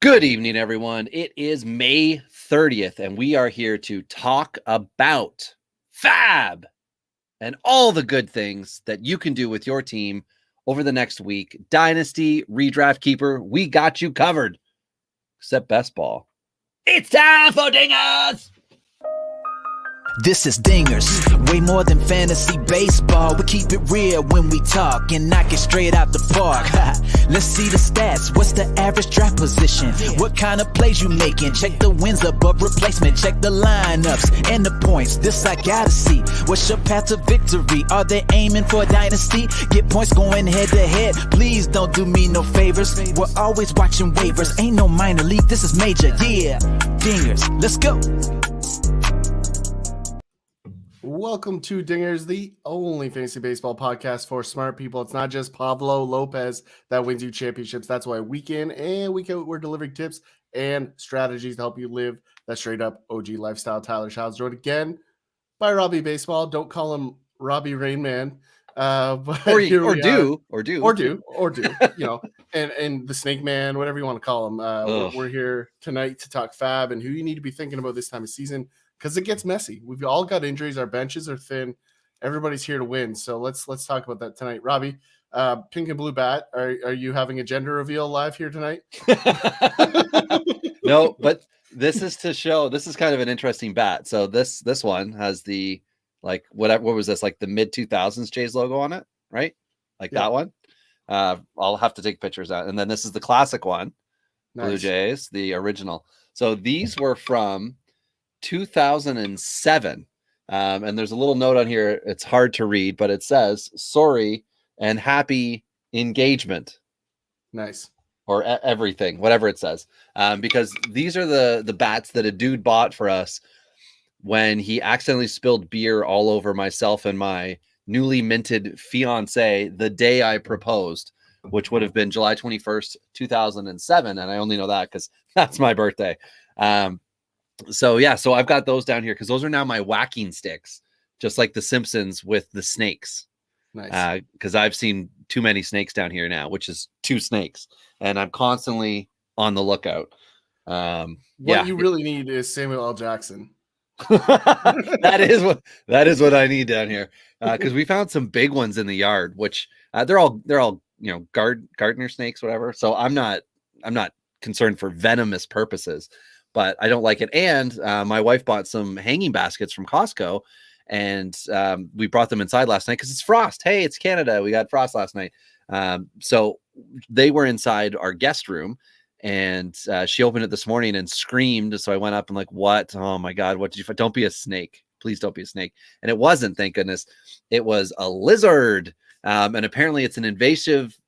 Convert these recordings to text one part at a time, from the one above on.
Good evening, everyone. It is May 30th, and we are here to talk about FAAB and all the good things that you can do with your team over the next week. Dynasty, Redraft Keeper, we got you covered. Except best ball. It's time for Dingers! This is Dingers, way more than fantasy baseball. We keep it real when we talk and knock it straight out the park. Let's see the stats. What's the average draft position? What kind of plays you making? Check the wins above replacement. Check the lineups and the points. This I gotta see. What's your path to victory? Are they aiming for a dynasty? Get points going head to head. Please don't do me no favors. We're always watching waivers. Ain't no minor league. This is major. Yeah, Dingers. Let's go. Welcome to Dingers, the only fantasy baseball podcast for smart people. It's not just Pablo Lopez that wins you championships. That's why week in and week out, we're delivering tips and strategies to help you live that straight up OG lifestyle. Tyler Shaw's joined again by Robbie Baseball. Don't call him Robbie Rainman. Or do, you know, and the Snake Man, whatever you want to call him. We're here tonight to talk FAAB and who you need to be thinking about this time of season, because it gets messy. We've all got injuries. Our benches are thin. Everybody's here to win. So let's talk about that tonight. Robbie, pink and blue bat, are you having a gender reveal live here tonight? No, but this is to show, this is kind of an interesting bat. So this one has the, like, what was this, like the mid 2000s Jays logo on it, right? Like that one. I'll have to take pictures out. And then this is the classic one, nice. Blue Jays, the original. So these were from 2007. And there's a little note on here. It's hard to read, but it says, sorry and happy engagement. Nice. Or everything, whatever it says. Because these are the bats that a dude bought for us when he accidentally spilled beer all over myself and my newly minted fiance the day I proposed, which would have been July 21st, 2007. And I only know that because that's my birthday. So I've got those down here because those are now my whacking sticks, just like the Simpsons with the snakes. Nice. Because I've seen too many snakes down here now, which is 2 snakes, and I'm constantly on the lookout. What you really need is Samuel L. Jackson. that is what I need down here, because we found some big ones in the yard, which they're all gardener snakes, whatever. So I'm not concerned for venomous purposes. But I don't like it. And my wife bought some hanging baskets from Costco, and we brought them inside last night because it's frost. Hey, it's Canada. We got frost last night. So they were inside our guest room, and she opened it this morning and screamed. So I went up and like, what? Oh my God, what did you find? Don't be a snake. Please don't be a snake. And it wasn't, thank goodness. It was a lizard. And apparently it's an invasive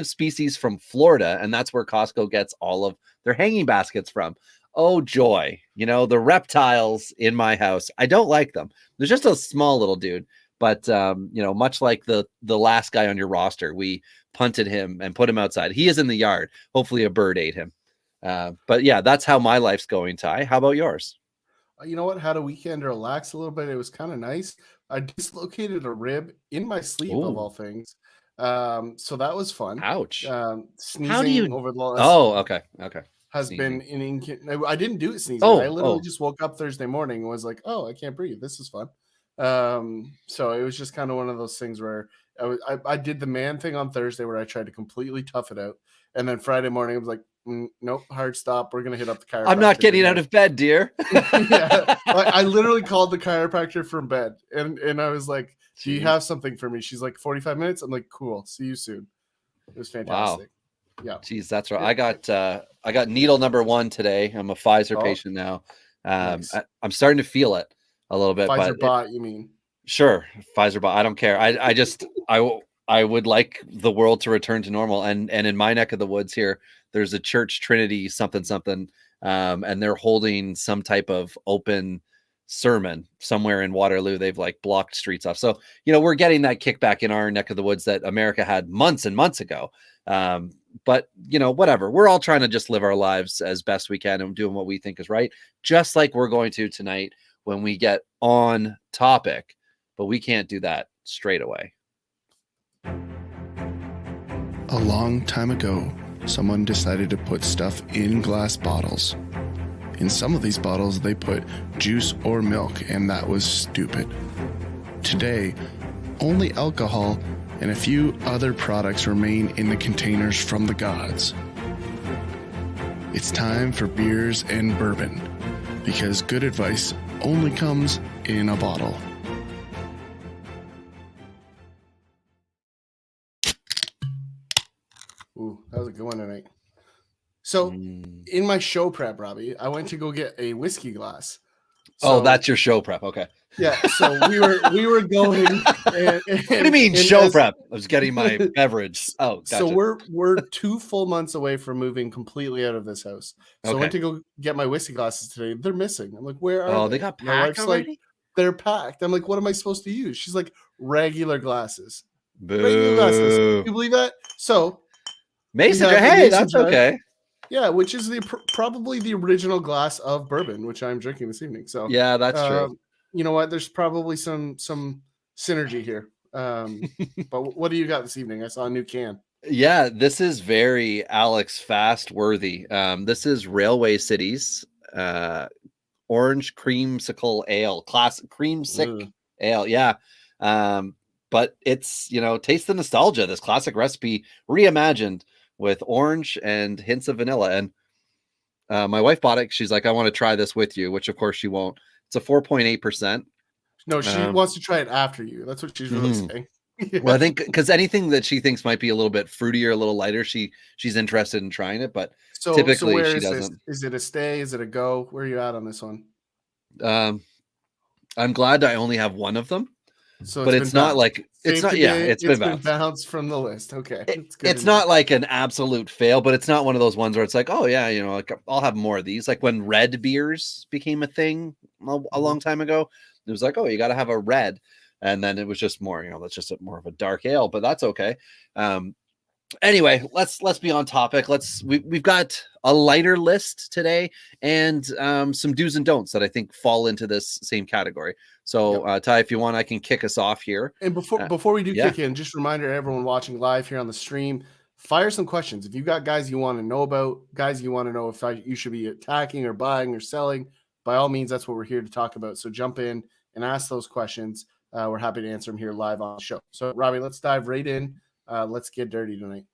species from Florida. And that's where Costco gets all of their hanging baskets from. Oh, joy. The reptiles in my house, I don't like them. There's just a small little dude, but, much like the last guy on your roster, we punted him and put him outside. He is in the yard. Hopefully a bird ate him. But yeah, that's how my life's going, Ty. How about yours? You know what? Had a weekend to relax a little bit. It was kind of nice. I dislocated a rib in my sleep, of all things. So that was fun. Ouch. Sneezing over the last... Oh, okay. Has been I didn't do it sneezing. I literally just woke up Thursday morning and was like, oh, I can't breathe. This is fun. So it was just kind of one of those things where I did the man thing on Thursday where I tried to completely tough it out. And then Friday morning, I was like, nope, hard stop. We're going to hit up the chiropractor. I'm not getting out of bed, dear. Yeah, I literally called the chiropractor from bed. And I was like, do you have something for me? She's like, 45 minutes. I'm like, cool. See you soon. It was fantastic. Wow. Yeah. Geez, that's right. I got needle number 1 today. I'm a Pfizer patient now. Nice. I'm starting to feel it a little bit. Pfizer bot, you mean? Sure. Pfizer bot. I don't care. I would like the world to return to normal. And in my neck of the woods here, there's a church Trinity something. And they're holding some type of open sermon somewhere in Waterloo. They've like blocked streets off. So, we're getting that kickback in our neck of the woods that America had months and months ago. But whatever, we're all trying to just live our lives as best we can and doing what we think is right. Just like we're going to tonight when we get on topic, but we can't do that straight away. A long time ago, someone decided to put stuff in glass bottles. In some of these bottles, they put juice or milk, and that was stupid. Today, only alcohol and a few other products remain in the containers from the gods. It's time for beers and bourbon, because good advice only comes in a bottle. Ooh, that was a good one tonight. So, in my show prep, Robbie, I went to go get a whiskey glass. So, that's your show prep. Okay. Yeah. So we were going. And, what do you mean show prep? I was getting my beverage. Oh, gotcha. So we're 2 full months away from moving completely out of this house. So I went to go get my whiskey glasses today. They're missing. I'm like, where are they? They got packed already? Like, they're packed. I'm like, what am I supposed to use? She's like, regular glasses. Boo. Regular glasses. You believe that? So Mason, hey, that's okay. Yeah, which is probably the original glass of bourbon, which I'm drinking this evening. So yeah, that's true. You know what? There's probably some synergy here. But what do you got this evening? I saw a new can. Yeah, this is very Alex Fast worthy. This is Railway Cities orange creamsicle ale, classic creamsicle ale. Yeah. But it's, taste the nostalgia, this classic recipe reimagined with orange and hints of vanilla. And my wife bought it. She's like, I want to try this with you, which of course she won't. It's a 4.8%. No, she wants to try it after you. That's what she's really saying. Yeah. Well, I think because anything that she thinks might be a little bit fruitier, a little lighter, she's interested in trying it. But typically where she is doesn't. This? Is it a stay? Is it a go? Where are you at on this one? I'm glad I only have one of them. So but it's not like it's not. Yeah, it's been bounced from the list. Okay, it's not like an absolute fail, but it's not one of those ones where it's like, oh yeah, like I'll have more of these. Like when red beers became a thing a long time ago, it was like, oh, you got to have a red, and then it was just more, that's just more of a dark ale, but that's okay. Anyway, let's be on topic. We've got a lighter list today and some do's and don'ts that I think fall into this same category. So Ty, if you want, I can kick us off here. And before we do kick in, just a reminder to everyone watching live here on the stream, fire some questions. If you've got guys you want to know about, guys you want to know if you should be attacking or buying or selling, by all means, that's what we're here to talk about. So jump in and ask those questions. We're happy to answer them here live on the show. So Robbie, let's dive right in. Let's get dirty tonight.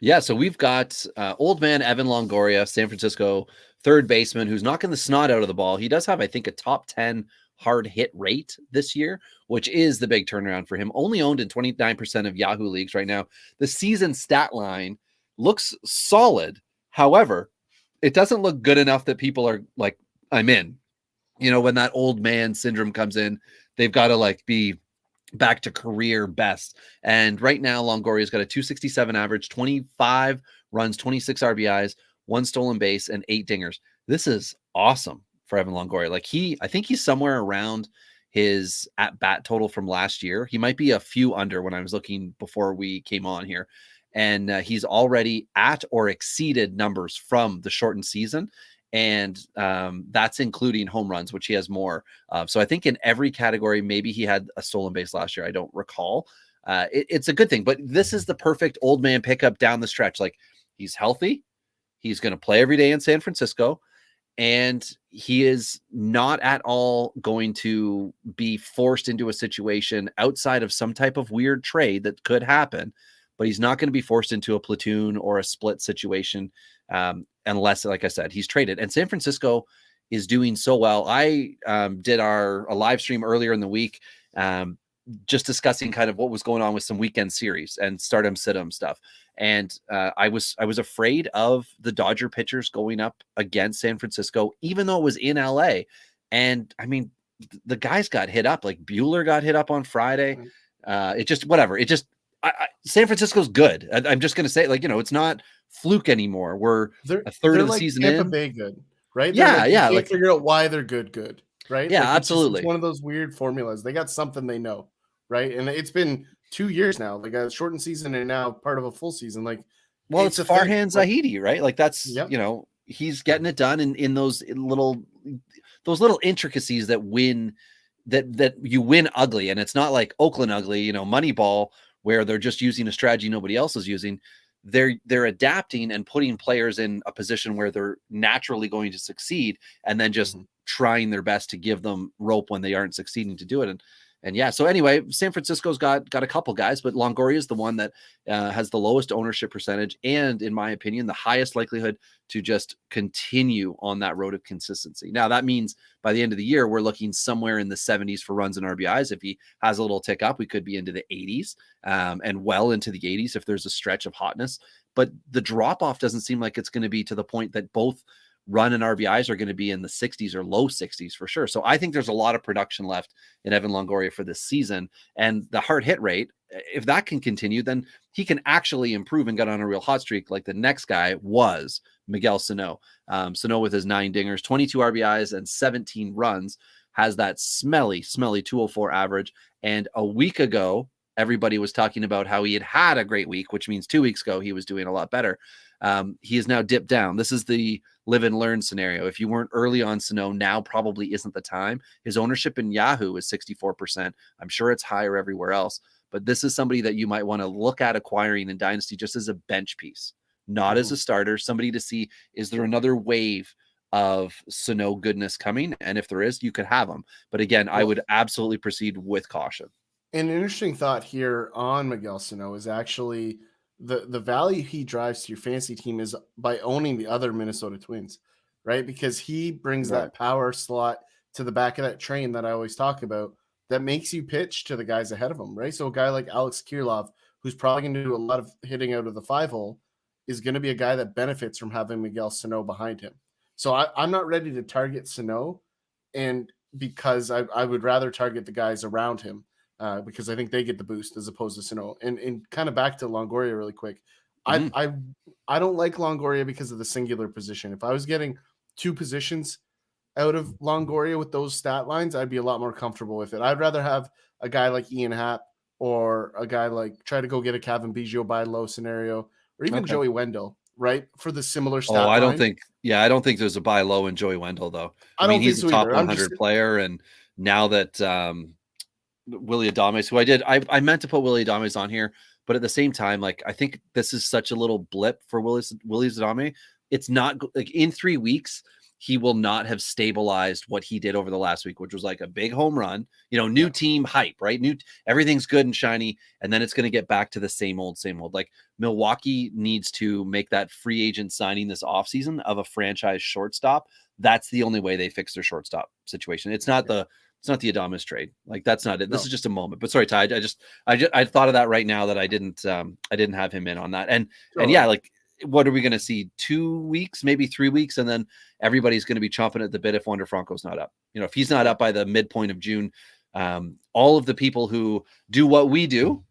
Yeah, so we've got old man Evan Longoria, San Francisco third baseman, who's knocking the snot out of the ball. He does have, I think, a top 10 hard hit rate this year, which is the big turnaround for him. Only owned in 29% of Yahoo leagues right now. The season stat line looks solid. However, it doesn't look good enough that people are like, I'm in. When that old man syndrome comes in, they've got to be back to career best. And right now, Longoria's got a 267 average, 25 runs, 26 RBIs, 1 stolen base, and 8 dingers. This is awesome for Evan Longoria. I think he's somewhere around his at-bat total from last year. He might be a few under when I was looking before we came on here. And he's already at or exceeded numbers from the shortened season. And that's including home runs, which he has more of. So I think in every category, maybe he had a stolen base last year. I don't recall. It's a good thing. But this is the perfect old man pickup down the stretch. He's healthy. He's going to play every day in San Francisco. And he is not at all going to be forced into a situation outside of some type of weird trade that could happen. But he's not going to be forced into a platoon or a split situation unless, like I said, he's traded. And San Francisco is doing so well. I did a live stream earlier in the week just discussing kind of what was going on with some weekend series and stardom sit-em stuff. And I was afraid of the Dodger pitchers going up against San Francisco, even though it was in LA. And I mean, the guys got hit up. Like Bueller got hit up on Friday. San Francisco's good. I'm just going to say, it's not fluke anymore. We're a third of the season Tampa in. Bay good, right? Yeah, you can't figure out why they're good, right? Yeah, absolutely. It's one of those weird formulas. They got something they know, right? And it's been 2 years now, like a shortened season and now part of a full season. It's a Farhan Zahidi, right? That's he's getting it done in those little intricacies that win that you win ugly. And it's not like Oakland ugly, Moneyball, where they're just using a strategy nobody else is using. they're adapting and putting players in a position where they're naturally going to succeed, and then just trying their best to give them rope when they aren't succeeding to do it. And yeah, so anyway, San Francisco's got a couple guys, but Longoria is the one that has the lowest ownership percentage, and in my opinion, the highest likelihood to just continue on that road of consistency. Now, that means by the end of the year, we're looking somewhere in the 70s for runs and RBIs. If he has a little tick up, we could be into the 80s and well into the 80s if there's a stretch of hotness. But the drop off doesn't seem like it's going to be to the point that both run and RBIs are going to be in the 60s or low 60s for sure. So I think there's a lot of production left in Evan Longoria for this season. And the hard hit rate, if that can continue, then he can actually improve and get on a real hot streak like the next guy was Miguel Sano. Sano with his 9 dingers, 22 RBIs, and 17 runs has that smelly 204 average. And a week ago, everybody was talking about how he had a great week, which means 2 weeks ago he was doing a lot better. He is now dipped down. This is the live and learn scenario. If you weren't early on Sano, now probably isn't the time. His ownership in Yahoo is 64%. I'm sure it's higher everywhere else, but this is somebody that you might want to look at acquiring in Dynasty just as a bench piece, not as a starter, somebody to see, is there another wave of Sano goodness coming? And if there is, you could have him. But again, I would absolutely proceed with caution. An interesting thought here on Miguel Sano is actually the value he drives to your fantasy team is by owning the other Minnesota Twins, right? Because he brings that power slot to the back of that train that I always talk about that makes you pitch to the guys ahead of him, right? So a guy like Alex Kirilloff, who's probably going to do a lot of hitting out of the 5-hole, is going to be a guy that benefits from having Miguel Sano behind him. So I'm not ready to target Sano, and because I would rather target the guys around him. Because I think they get the boost as opposed to Sano. And kind of back to Longoria really quick. I don't like Longoria because of the singular position. If I was getting 2 positions out of Longoria with those stat lines, I'd be a lot more comfortable with it. I'd rather have a guy like Ian Happ or a guy like try to go get a Kevin Biggio buy low scenario, or even Joey Wendell, right? For the similar stat line. I don't think there's a buy low in Joey Wendell though. I mean, he's a top 100 player, and now that Willie Adames, who I meant to put Willie Adames on here, but at the same time, like, I think this is such a little blip for Willie Adames. It's not like in 3 weeks, he will not have stabilized what he did over the last week, which was like a big home run, new team hype, right? Everything's good and shiny. And then it's going to get back to the same old. Like Milwaukee needs to make that free agent signing this offseason of a franchise shortstop. That's the only way they fix their shortstop situation. It's not the Adames trade. Like, that's not it. This is just a moment. But sorry, Ty, I thought of that right now that I didn't have him in on that. And yeah, like, what are we going to see? 2 weeks, maybe 3 weeks, and then everybody's going to be chomping at the bit if Wander Franco's not up. If he's not up by the midpoint of June, all of the people who do what we do,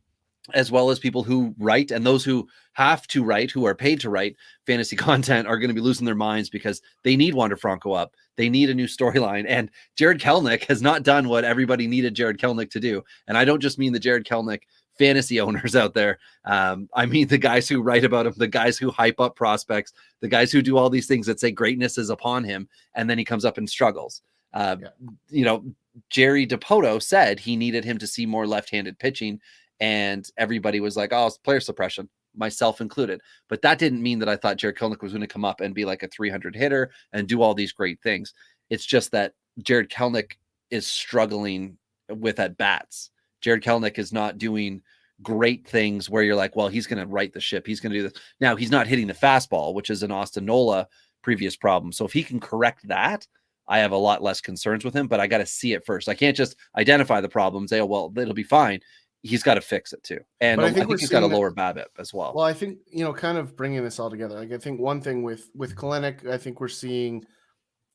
as well as people who write and those who have to write, who are paid to write fantasy content, are going to be losing their minds because they need Wander Franco up. They need a new storyline. And Jared Kelenic has not done what everybody needed Jared Kelenic to do. And I don't just mean the Jared Kelenic fantasy owners out there. I mean the guys who write about him, the guys who hype up prospects, the guys who do all these things that say greatness is upon him, and then he comes up and struggles. Jerry DiPoto said he needed him to see more left-handed pitching, and everybody was like, oh, it's player suppression, myself included. But that didn't mean that I thought Jared Kelenic was going to come up and be like a 300 hitter and do all these great things. It's just that Jared Kelenic is struggling with at bats. Jared Kelenic is not doing great things where you're like, well, he's going to right the ship. He's going to do this. Now, he's not hitting the fastball, which is an Austin Nola previous problem. So if he can correct that, I have a lot less concerns with him, but I got to see it first. I can't just identify the problem and say, oh, well, it'll be fine. He's got to fix it too. And I think he's got a lower BABIP as well. Well, I think, kind of bringing this all together, like, I think one thing with Kelenic, I think we're seeing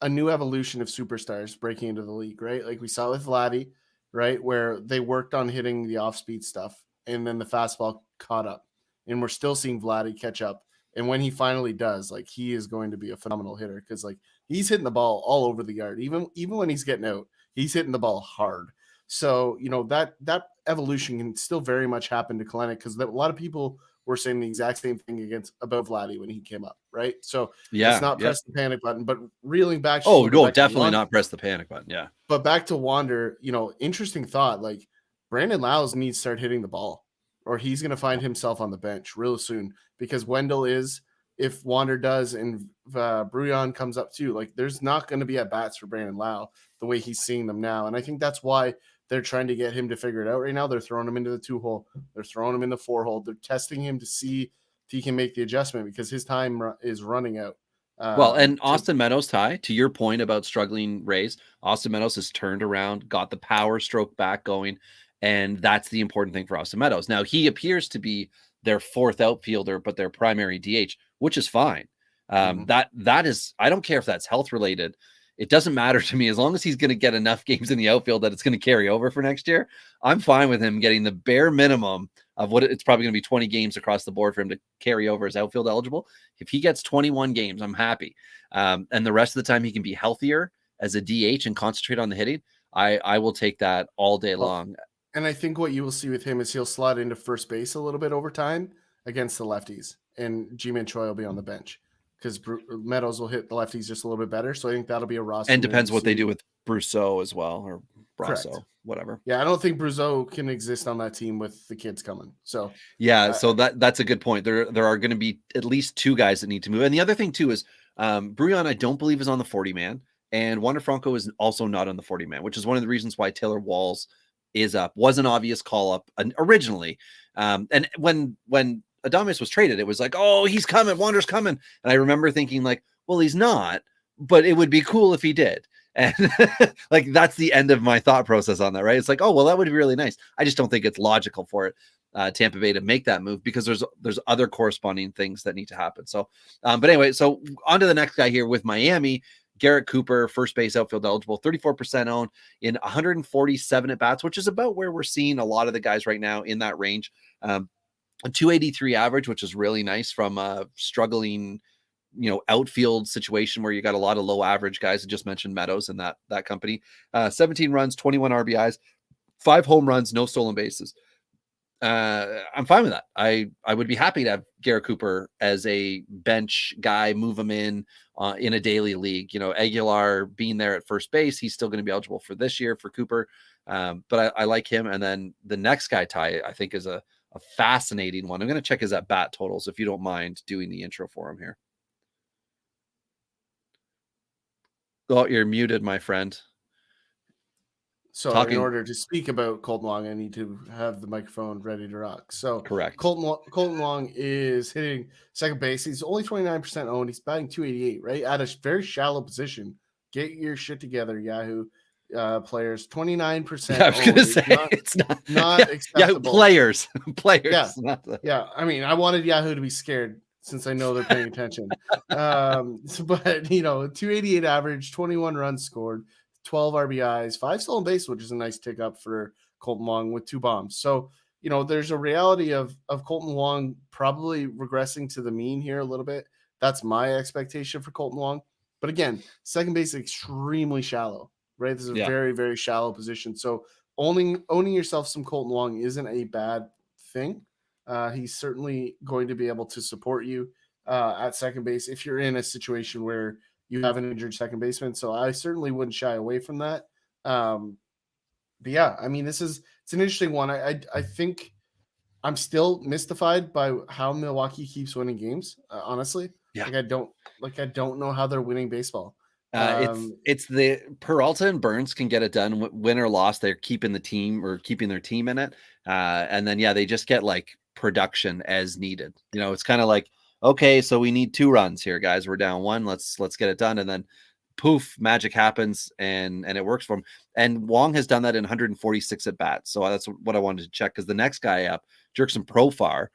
a new evolution of superstars breaking into the league, right? Like we saw with Vladdy, right? Where they worked on hitting the off-speed stuff, and then the fastball caught up. And we're still seeing Vladdy catch up. And when he finally does, like, he is going to be a phenomenal hitter, because, like, he's hitting the ball all over the yard. Even when he's getting out, he's hitting the ball hard. So, that evolution can still very much happen to Kelenic, because a lot of people were saying the exact same thing about Vladdy when he came up, right? So it's not press the panic button, but reeling back. Oh, no, definitely not press the panic button. Yeah. But back to Wander, interesting thought. Like, Brandon Lyles needs to start hitting the ball, or he's going to find himself on the bench real soon, because Wendell is, if Wander does and Brouillon comes up too, like there's not going to be at bats for Brandon Lau the way he's seeing them now. And I think that's why they're trying to get him to figure it out right now. They're throwing him into the 2-hole. They're throwing him in the 4-hole. They're testing him to see if he can make the adjustment, because his time is running out. Well, and Austin Meadows, Ty, to your point about struggling Rays, Austin Meadows has turned around, got the power stroke back going, and that's the important thing for Austin Meadows. Now, he appears to be their fourth outfielder, but their primary DH, which is fine. That is, I don't care if that's health related. It doesn't matter to me as long as he's going to get enough games in the outfield that it's going to carry over for next year. I'm fine with him getting the bare minimum of what it's probably going to be 20 games across the board for him to carry over as outfield eligible. If he gets 21 games, I'm happy. And the rest of the time he can be healthier as a DH and concentrate on the hitting. I will take that all day long. And I think what you will see with him is he'll slot into first base a little bit over time against the lefties, and G-Man Choi will be on the bench because Meadows will hit the lefties just a little bit better. So I think that'll be a roster. And depends what they do with Brousseau as well, or Brasso, whatever. Yeah, I don't think Brousseau can exist on that team with the kids coming. So yeah, so that's a good point. There are going to be at least two guys that need to move. And the other thing too is Brouillon, I don't believe, is on the 40-man, and Wander Franco is also not on the 40-man, which is one of the reasons why Taylor Walls is up. Was an obvious call up originally. And when Adames was traded, it was like, oh, he's coming, Wander's coming. And I remember thinking like, well, he's not, but it would be cool if he did. And like, that's the end of my thought process on that, right? It's like, oh, well, that would be really nice. I just don't think it's logical for it, Tampa Bay to make that move, because there's other corresponding things that need to happen. So, but anyway, so on to the next guy here with Miami. Garrett Cooper, first base outfield eligible, 34% owned in 147 at bats, which is about where we're seeing a lot of the guys right now in that range. A 283 average, which is really nice from a struggling, outfield situation where you got a lot of low average guys. I just mentioned Meadows and that company. 17 runs, 21 RBIs, 5 home runs, no stolen bases. I'm fine with that. I would be happy to have Garrett Cooper as a bench guy, move him in a daily league. Aguilar being there at first base, he's still going to be eligible for this year for Cooper. But I like him. And then the next guy, Ty, I think is a fascinating one. I'm going to check his at bat totals, if you don't mind doing the intro for him here. Oh, you're muted, my friend. So in order to speak about Colton Wong, I need to have the microphone ready to rock. So correct. Colton Wong is hitting second base. He's only 29% owned. He's batting 288, right? At a very shallow position. Get your shit together, Yahoo players. 29%. I was going to say it's not acceptable. Players. Yeah. I mean, I wanted Yahoo to be scared since I know they're paying attention. But 288 average, 21 runs scored, 12 RBIs, 5 stolen bases, which is a nice tick up for Colton Wong with 2 bombs. So, there's a reality of Colton Wong probably regressing to the mean here a little bit. That's my expectation for Colton Wong. But again, second base is extremely shallow, right? This is a very, very shallow position. So owning yourself some Colton Wong isn't a bad thing. He's certainly going to be able to support you at second base if you're in a situation where you have an injured second baseman. So I certainly wouldn't shy away from that. But yeah, I mean, it's an interesting one. I think I'm still mystified by how Milwaukee keeps winning games. Honestly, I don't know how they're winning baseball. It's the Peralta and Burns can get it done. Win or loss, they're keeping their team in it. And then they just get like production as needed. It's kind of like, okay, so we need 2 runs here, guys. We're down 1. Let's get it done. And then poof, magic happens and it works for him. And Wong has done that in 146 at bats. So that's what I wanted to check, because the next guy up, Jerkson Profar,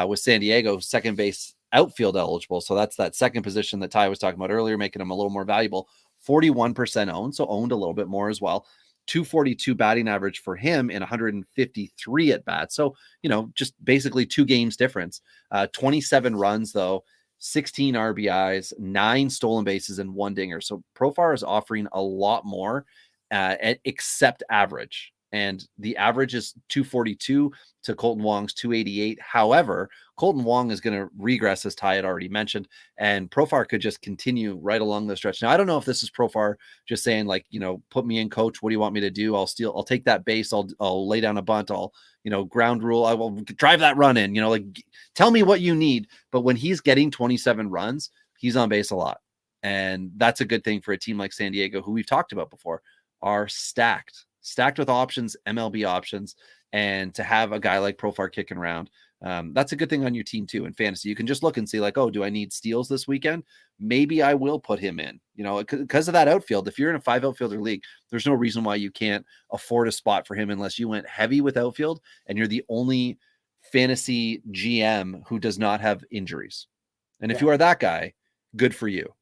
with San Diego, second base outfield eligible. So that's that second position that Ty was talking about earlier, making him a little more valuable. 41% owned, so owned a little bit more as well. 242 batting average for him in 153 at bats. So, just basically 2 games difference. 27 runs though, 16 RBIs, 9 stolen bases, and 1 dinger. So Profar is offering a lot more, except average. and the average is 242 to Colton Wong's 288. However, Colton Wong is going to regress, as Ty had already mentioned, and Profar could just continue right along the stretch. Now, I don't know if this is Profar just saying, like, put me in, coach. What do you want me to do? I'll take that base. I'll lay down a bunt. I'll, ground rule. I will drive that run in, tell me what you need. But when he's getting 27 runs, he's on base a lot. And that's a good thing for a team like San Diego, who we've talked about before, are stacked with options, MLB options. And to have a guy like Profar kicking around, that's a good thing on your team too. In fantasy, you can just look and see, like, oh, do I need steals this weekend? Maybe I will put him in, because of that outfield. If you're in a 5 outfielder league, there's no reason why you can't afford a spot for him unless you went heavy with outfield and you're the only fantasy GM who does not have injuries. And if you are that guy, good for you.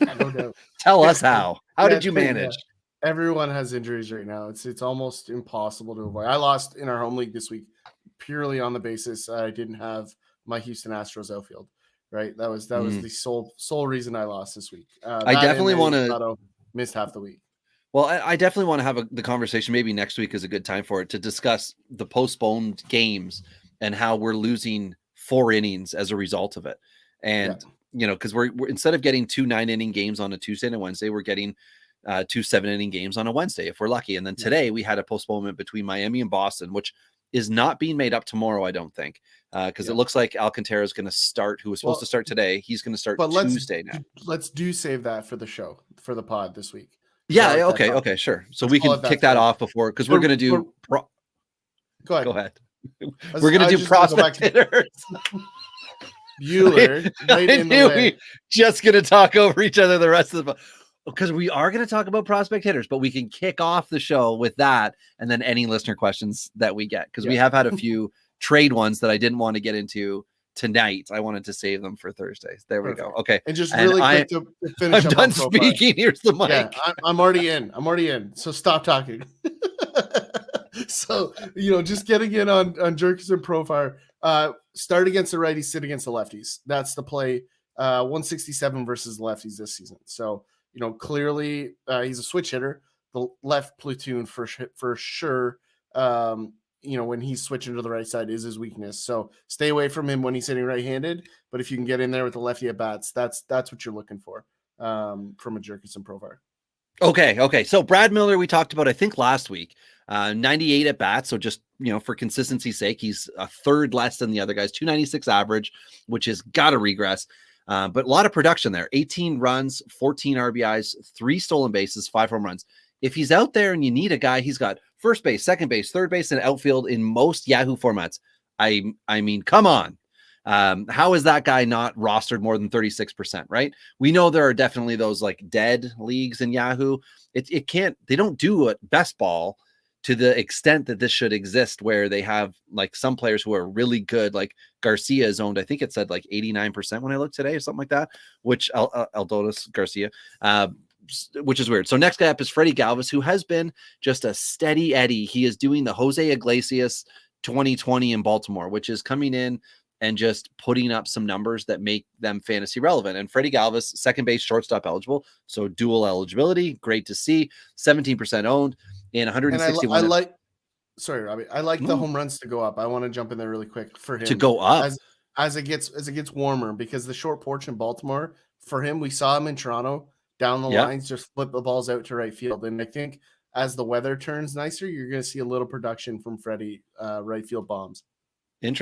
No doubt. Tell us how did you manage? Everyone has injuries right now. It's almost impossible to avoid. I lost in our home league this week purely on the basis I didn't have my Houston Astros outfield. Right, that was the sole reason I lost this week. I definitely want to missed half the week. Well, I definitely want to have the conversation. Maybe next week is a good time for it, to discuss the postponed games and how we're losing 4 innings as a result of it. And because we're instead of getting 2 9-inning games on a Tuesday and a Wednesday, we're getting 2 7-inning games on a Wednesday if we're lucky. And then today we had a postponement between Miami and Boston, which is not being made up tomorrow, I don't think, because it looks like Alcantara is going to start, who was supposed to start today. He's going to start Tuesday now. Let's save that for the show, for the pod this week. Yeah. Okay. Sure. So we can kick that off before, because we're going to do. Go ahead. We're going to do prospect hitters. Bueller, right in the way. We just going to talk over each other the rest of the, because we are going to talk about prospect hitters, but we can kick off the show with that, and then any listener questions that we get, because we have had a few trade ones that I didn't want to get into tonight. I wanted to save them for Thursdays. There we go. Okay. And just really quick to finish I'm done speaking. Here's the mic. Yeah, I'm already in. So stop talking. So, just getting in on Jurgensen Profar. Start against the righties, sit against the lefties. That's the play. 167 versus lefties this season. So, clearly he's a switch hitter. The left platoon for sure. When he's switching to the right side is his weakness. So stay away from him when he's hitting right-handed. But if you can get in there with the lefty at bats, that's what you're looking for from a Jurgensen Profar. Okay. So Brad Miller, we talked about, I think, last week, 98 at bats. So just, for consistency's sake, he's a third less than the other guys, 296 average, which has got to regress. But a lot of production there, 18 runs, 14 RBIs, 3 stolen bases, 5 home runs. If he's out there and you need a guy, he's got first base, second base, third base, and outfield in most Yahoo formats. I mean, come on. How is that guy not rostered more than 36%, right? We know there are definitely those like dead leagues in Yahoo. They don't do a best ball to the extent that this should exist, where they have like some players who are really good, like Garcia is owned. I think it said like 89% when I looked today or something like that, which Aldonys Garcia, which is weird. So next guy up is Freddie Galvis, who has been just a steady Eddie. He is doing the Jose Iglesias 2020 in Baltimore, which is coming in and just putting up some numbers that make them fantasy relevant. And Freddie Galvis, second base, shortstop eligible. So dual eligibility. Great to see. 17% owned in 161. And I like, sorry, Robbie. I like the home runs to go up. I want to jump in there really quick for him to go up as it gets warmer, because the short porch in Baltimore for him, we saw him in Toronto down the lines, just flip the balls out to right field. And I think as the weather turns nicer, you're going to see a little production from Freddie right field bombs.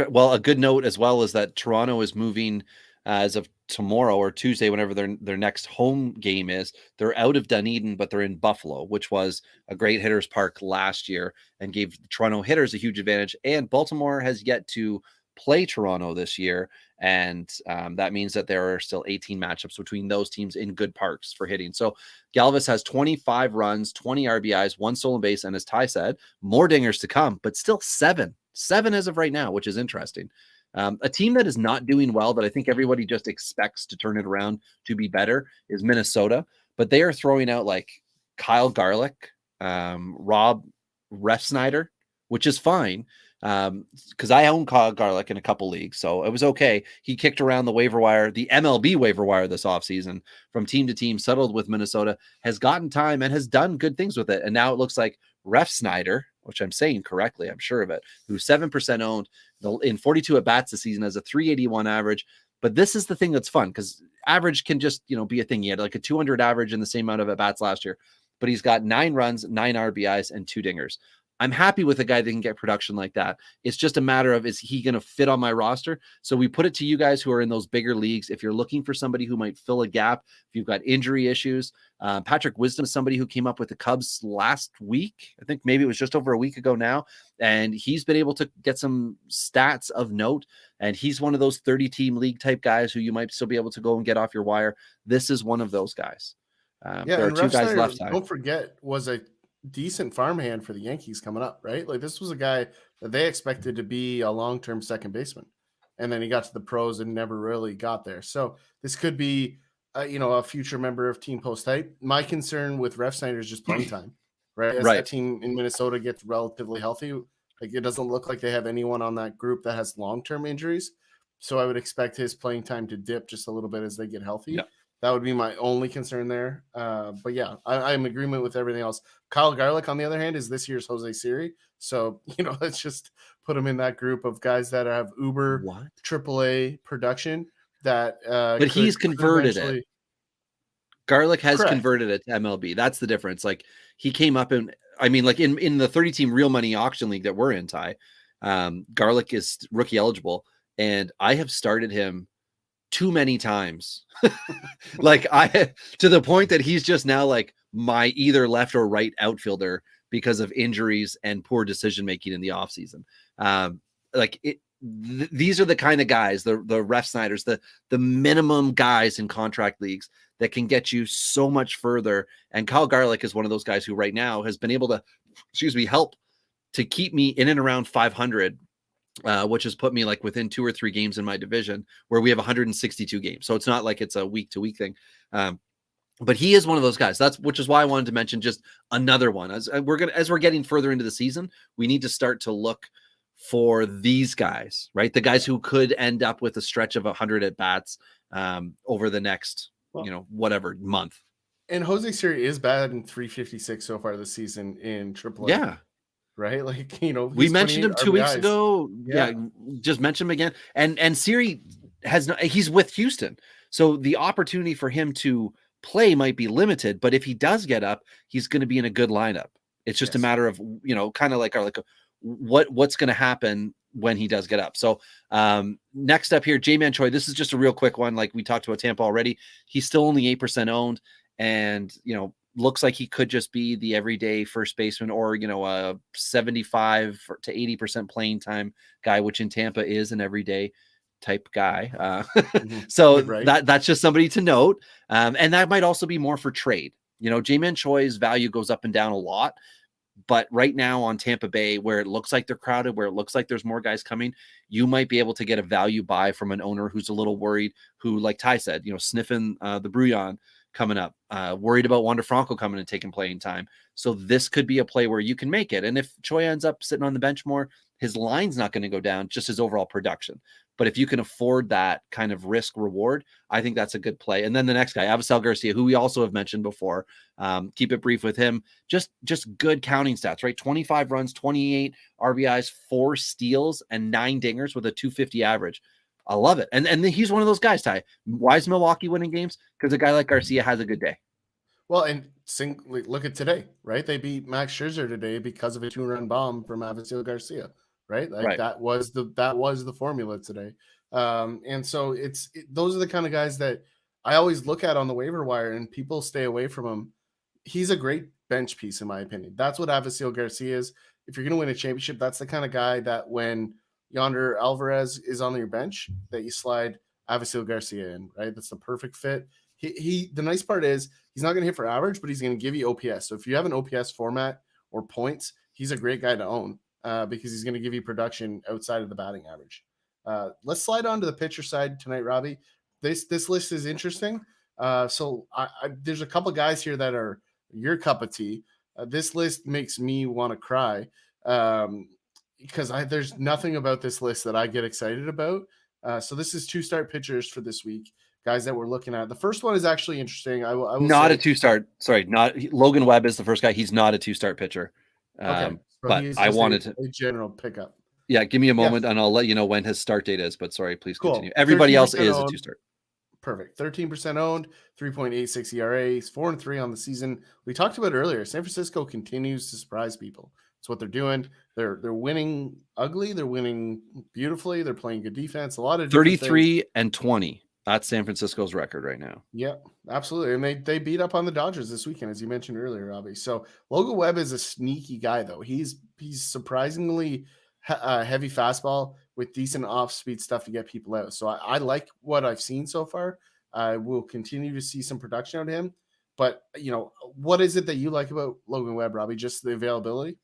Well, a good note as well is that Toronto is moving as of tomorrow or Tuesday, whenever their next home game is. They're out of Dunedin, but they're in Buffalo, which was a great hitters park last year and gave the Toronto hitters a huge advantage. And Baltimore has yet to play Toronto this year. And that means that there are still 18 matchups between those teams in good parks for hitting. So Galvis has 25 runs, 20 RBIs, 1 stolen base, and as Ty said, more dingers to come, but still 7 as of right now, which is interesting. A team that is not doing well, that I think everybody just expects to turn it around to be better, is Minnesota. But they are throwing out like Kyle Garlick, Rob Refsnyder, which is fine. Because I own Kyle Garlick in a couple leagues, so it was okay. He kicked around the waiver wire, the MLB waiver wire this offseason from team to team, settled with Minnesota, has gotten time and has done good things with it. And now it looks like Refsnyder, which I'm saying correctly, I'm sure of it, who's 7% owned in 42 at bats this season, has a 381 average. But this is the thing that's fun, because average can just, be a thing. He had like a 200 average in the same amount of at bats last year, but he's got 9 runs, 9 RBIs, and 2 dingers. I'm happy with a guy that can get production like that. It's just a matter of, is he going to fit on my roster? So we put it to you guys who are in those bigger leagues. If you're looking for somebody who might fill a gap, if you've got injury issues, Patrick Wisdom is somebody who came up with the Cubs last week. I think maybe it was just over a week ago now. And he's been able to get some stats of note. And he's one of those 30-team league type guys who you might still be able to go and get off your wire. This is one of those guys. There are 2 guys left side. Don't forget, was a decent farmhand for the Yankees coming up, right? Like, this was a guy that they expected to be a long-term second baseman, and then he got to the pros and never really got there. So this could be, a future member of Team Post type. My concern with Refsnyder is just playing time, right? As that team in Minnesota gets relatively healthy, like, it doesn't look like they have anyone on that group that has long-term injuries. So I would expect his playing time to dip just a little bit as they get healthy. Yeah. That would be my only concern there. But yeah, I'm in agreement with everything else. Kyle Garlick, on the other hand, is this year's Jose Siri. So, let's just put him in that group of guys that have uber AAA production that but he's converted it. Garlick has converted it to MLB. That's the difference. Like, he came up in the 30-team real money auction league that we're in, Ty, Garlick is rookie eligible, and I have started him too many times. To the point that he's just now like my either left or right outfielder because of injuries and poor decision making in the offseason. These are the kind of guys, the Refsnyders, the minimum guys in contract leagues that can get you so much further. And Kyle Garlick is one of those guys who right now has been able to, help to keep me in and around 500. Which has put me like within 2 or 3 games in my division, where we have 162 games. So it's not like it's a week to week thing. But he is one of those guys. Which is why I wanted to mention just another one. As we're getting further into the season, we need to start to look for these guys, right? The guys who could end up with a stretch of 100 at bats over the next, whatever month. And Jose Siri is bad in 356 so far this season in AAA. Yeah. Right? Like, we mentioned him 2 weeks ago. Yeah. Just mention him again. And Siri he's with Houston. So the opportunity for him to play might be limited, but if he does get up, he's going to be in a good lineup. It's just a matter of, kind of like what's going to happen when he does get up. So next up here, J-Man Choi. This is just a real quick one. Like we talked about Tampa already. He's still only 8% owned, and, looks like he could just be the everyday first baseman, or, a 75 to 80% playing time guy, which in Tampa is an everyday type guy. So that's just somebody to note. And that might also be more for trade. J-Man Choi's value goes up and down a lot, but right now on Tampa Bay, where it looks like they're crowded, where it looks like there's more guys coming, you might be able to get a value buy from an owner who's a little worried, who, like Ty said, sniffing the Brouillon coming up, worried about Wander Franco coming and taking playing time. So this could be a play where you can make it. And if Choi ends up sitting on the bench more, his line's not going to go down, just his overall production. But if you can afford that kind of risk reward, I think that's a good play. And then the next guy, Avisail Garcia, who we also have mentioned before, keep it brief with him, just good counting stats, right? 25 runs, 28 RBIs, 4 steals, and 9 dingers with a 250 average. I love it. And he's one of those guys, Ty. Why is Milwaukee winning games? Because a guy like Garcia has a good day. Well, and look at today, right? They beat Max Scherzer today because of a 2-run bomb from Avisail Garcia, right? That was the formula today. And so those are the kind of guys that I always look at on the waiver wire, and people stay away from him. He's a great bench piece, in my opinion. That's what Avisail Garcia is. If you're going to win a championship, that's the kind of guy that when Yonder Alvarez is on your bench, that you slide Avisail Garcia in, right? That's the perfect fit. The nice part is he's not going to hit for average, but he's going to give you OPS. So if you have an OPS format or points, he's a great guy to own because he's going to give you production outside of the batting average. Let's slide on to the pitcher side tonight, Robbie. This list is interesting. So there's a couple guys here that are your cup of tea. This list makes me want to cry. Because there's nothing about this list that I get excited about. So this is 2-start pitchers for this week, guys that we're looking at. The first one is actually interesting. I will not a 2-start. Sorry, not Logan Webb is the first guy. He's not a 2-start pitcher. Okay. So but he's I just wanted to. a general pickup. Yeah, give me a Yeah, moment and I'll let you know when his start date is. But sorry, please continue. cool. Everybody else 13% is a owned. 2-start. Perfect. 13% owned, 3.86 ERA, 4-3 on the season. We talked about earlier. San Francisco continues to surprise people. It's what they're doing. They're winning ugly. They're winning beautifully. They're playing good defense. A lot of different things. 33-20. That's San Francisco's record right now. Yeah, absolutely. And they beat up on the Dodgers this weekend, as you mentioned earlier, Robbie. So Logan Webb is a sneaky guy, though. He's surprisingly heavy fastball with decent off-speed stuff to get people out. So I like what I've seen so far. I will continue to see some production out of him. But, what is it that you like about Logan Webb, Robbie? Just the availability?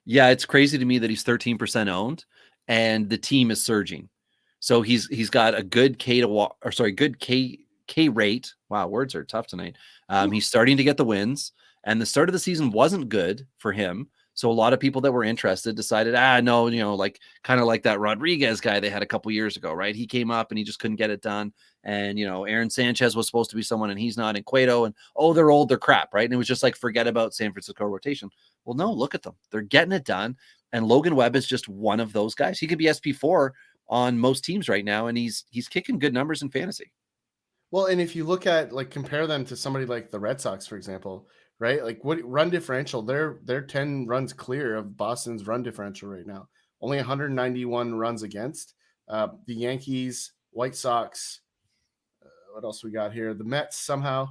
Yeah, it's crazy to me that he's 13% owned and the team is surging. So he's got a good good K rate. Wow, words are tough tonight. He's starting to get the wins, and the start of the season wasn't good for him. So a lot of people that were interested decided, no, like kind of like that Rodriguez guy they had a couple years ago, right? He came up and he just couldn't get it done. And Aaron Sanchez was supposed to be someone, and he's not. And Cueto, and they're old, they're crap, right? And it was just like forget about San Francisco rotation. Well, no, look at them, they're getting it done. And Logan Webb is just one of those guys. He could be SP4 on most teams right now, and he's kicking good numbers in fantasy. Well, and if you look at compare them to somebody like the Red Sox, for example, right? Like what run differential, they're 10 runs clear of Boston's run differential right now. Only 191 runs against. The Yankees, White Sox, what else we got here? The Mets somehow,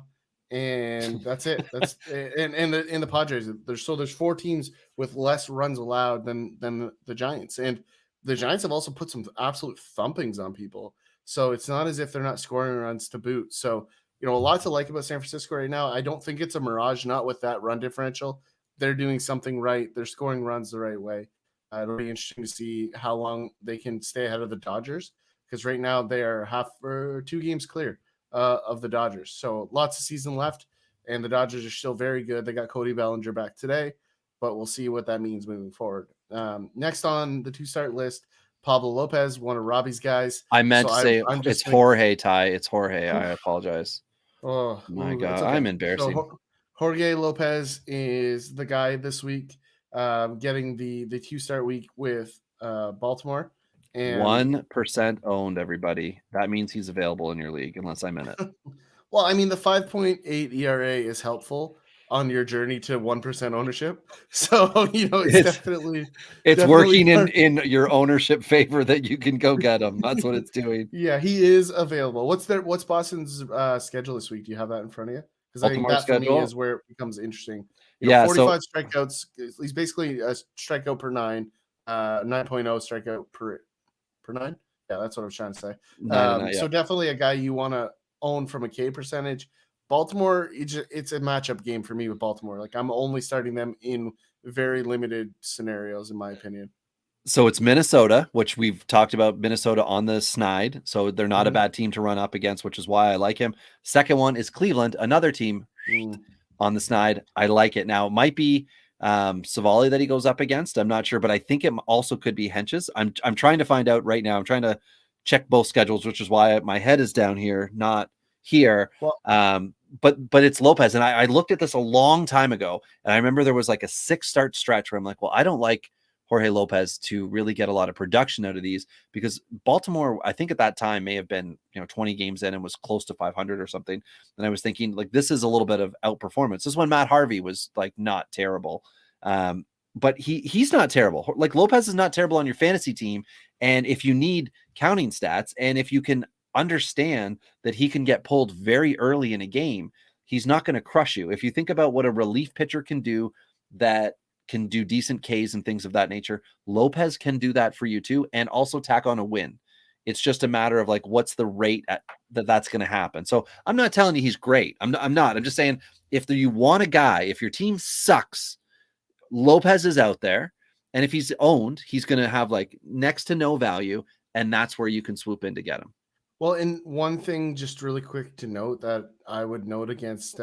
and that's it. That's and the Padres. There's 4 teams with less runs allowed than the Giants, and the Giants have also put some absolute thumpings on people. So it's not as if they're not scoring runs to boot. So a lot to like about San Francisco right now. I don't think it's a mirage. Not with that run differential. They're doing something right. They're scoring runs the right way. It'll be interesting to see how long they can stay ahead of the Dodgers, because right now they are 2 games clear of the Dodgers. So lots of season left, and the Dodgers are still very good. They got Cody Bellinger back today, but we'll see what that means moving forward. Next on the 2-start list, Pablo Lopez, one of Robbie's guys. I meant so to say I'm just it's Jorge, Ty. It's Jorge. I apologize. Oh, My God, it's okay. I'm embarrassing. So Jorge Lopez is the guy this week, getting the 2-start week with Baltimore. And 1% owned, everybody. That means he's available in your league, unless I'm in it. well, I mean, the 5.8 ERA is helpful on your journey to 1% ownership. So, it's definitely working in your ownership favor that you can go get him. That's what it's doing. Yeah, he is available. What's Boston's schedule this week? Do you have that in front of you? Because I think that for me is where it becomes interesting. 45 strikeouts. He's basically a strikeout per 9, 9.0 strikeout per 9. Yeah, that's what I was trying to say. So definitely a guy you want to own from a K percentage. Baltimore, it's a matchup game for me with Baltimore. Like I'm only starting them in very limited scenarios, in my opinion. So it's Minnesota, which we've talked about Minnesota on the snide. So they're not a bad team to run up against, which is why I like him. Second one is Cleveland, another team on the snide. I like it. Now, it might be Savali that he goes up against. I'm not sure, but I think it also could be Henches. I'm trying to find out right now. I'm trying to check both schedules, which is why my head is down here, not here. Well, but it's Lopez. And I looked at this a long time ago, and I remember there was like a 6-start stretch where I'm like, well, I don't like Jorge Lopez to really get a lot of production out of these, because Baltimore, I think at that time may have been, 20 games in and was close to 500 or something. And I was thinking like, this is a little bit of outperformance. This is when Matt Harvey was like not terrible. But he's not terrible. Like Lopez is not terrible on your fantasy team. And if you need counting stats, and if you can understand that he can get pulled very early in a game, he's not going to crush you. If you think about what a relief pitcher can do, that can do decent Ks and things of that nature, Lopez can do that for you too, and also tack on a win. It's just a matter of like, what's the rate at that's going to happen. So I'm not telling you he's great. I'm not. I'm just saying, if you want a guy, if your team sucks, Lopez is out there, and if he's owned, he's going to have like next to no value, and that's where you can swoop in to get him. Well, and one thing just really quick to note that I would note against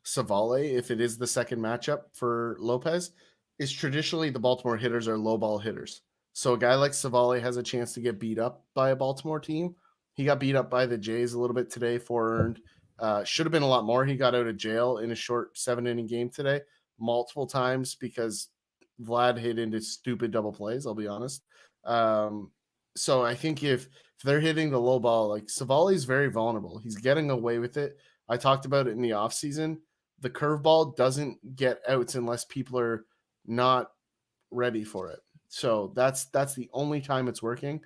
Savale, if it is the second matchup for Lopez, is traditionally the Baltimore hitters are low ball hitters. So a guy like Savale has a chance to get beat up by a Baltimore team. He got beat up by the Jays a little bit today, 4 earned. Should have been a lot more. He got out of jail in a short 7-inning game today multiple times because Vlad hit into stupid double plays, I'll be honest. So I think if they're hitting the low ball, like Savali's very vulnerable. He's getting away with it. I talked about it in the offseason. The curveball doesn't get outs unless people are not ready for it. So that's the only time it's working.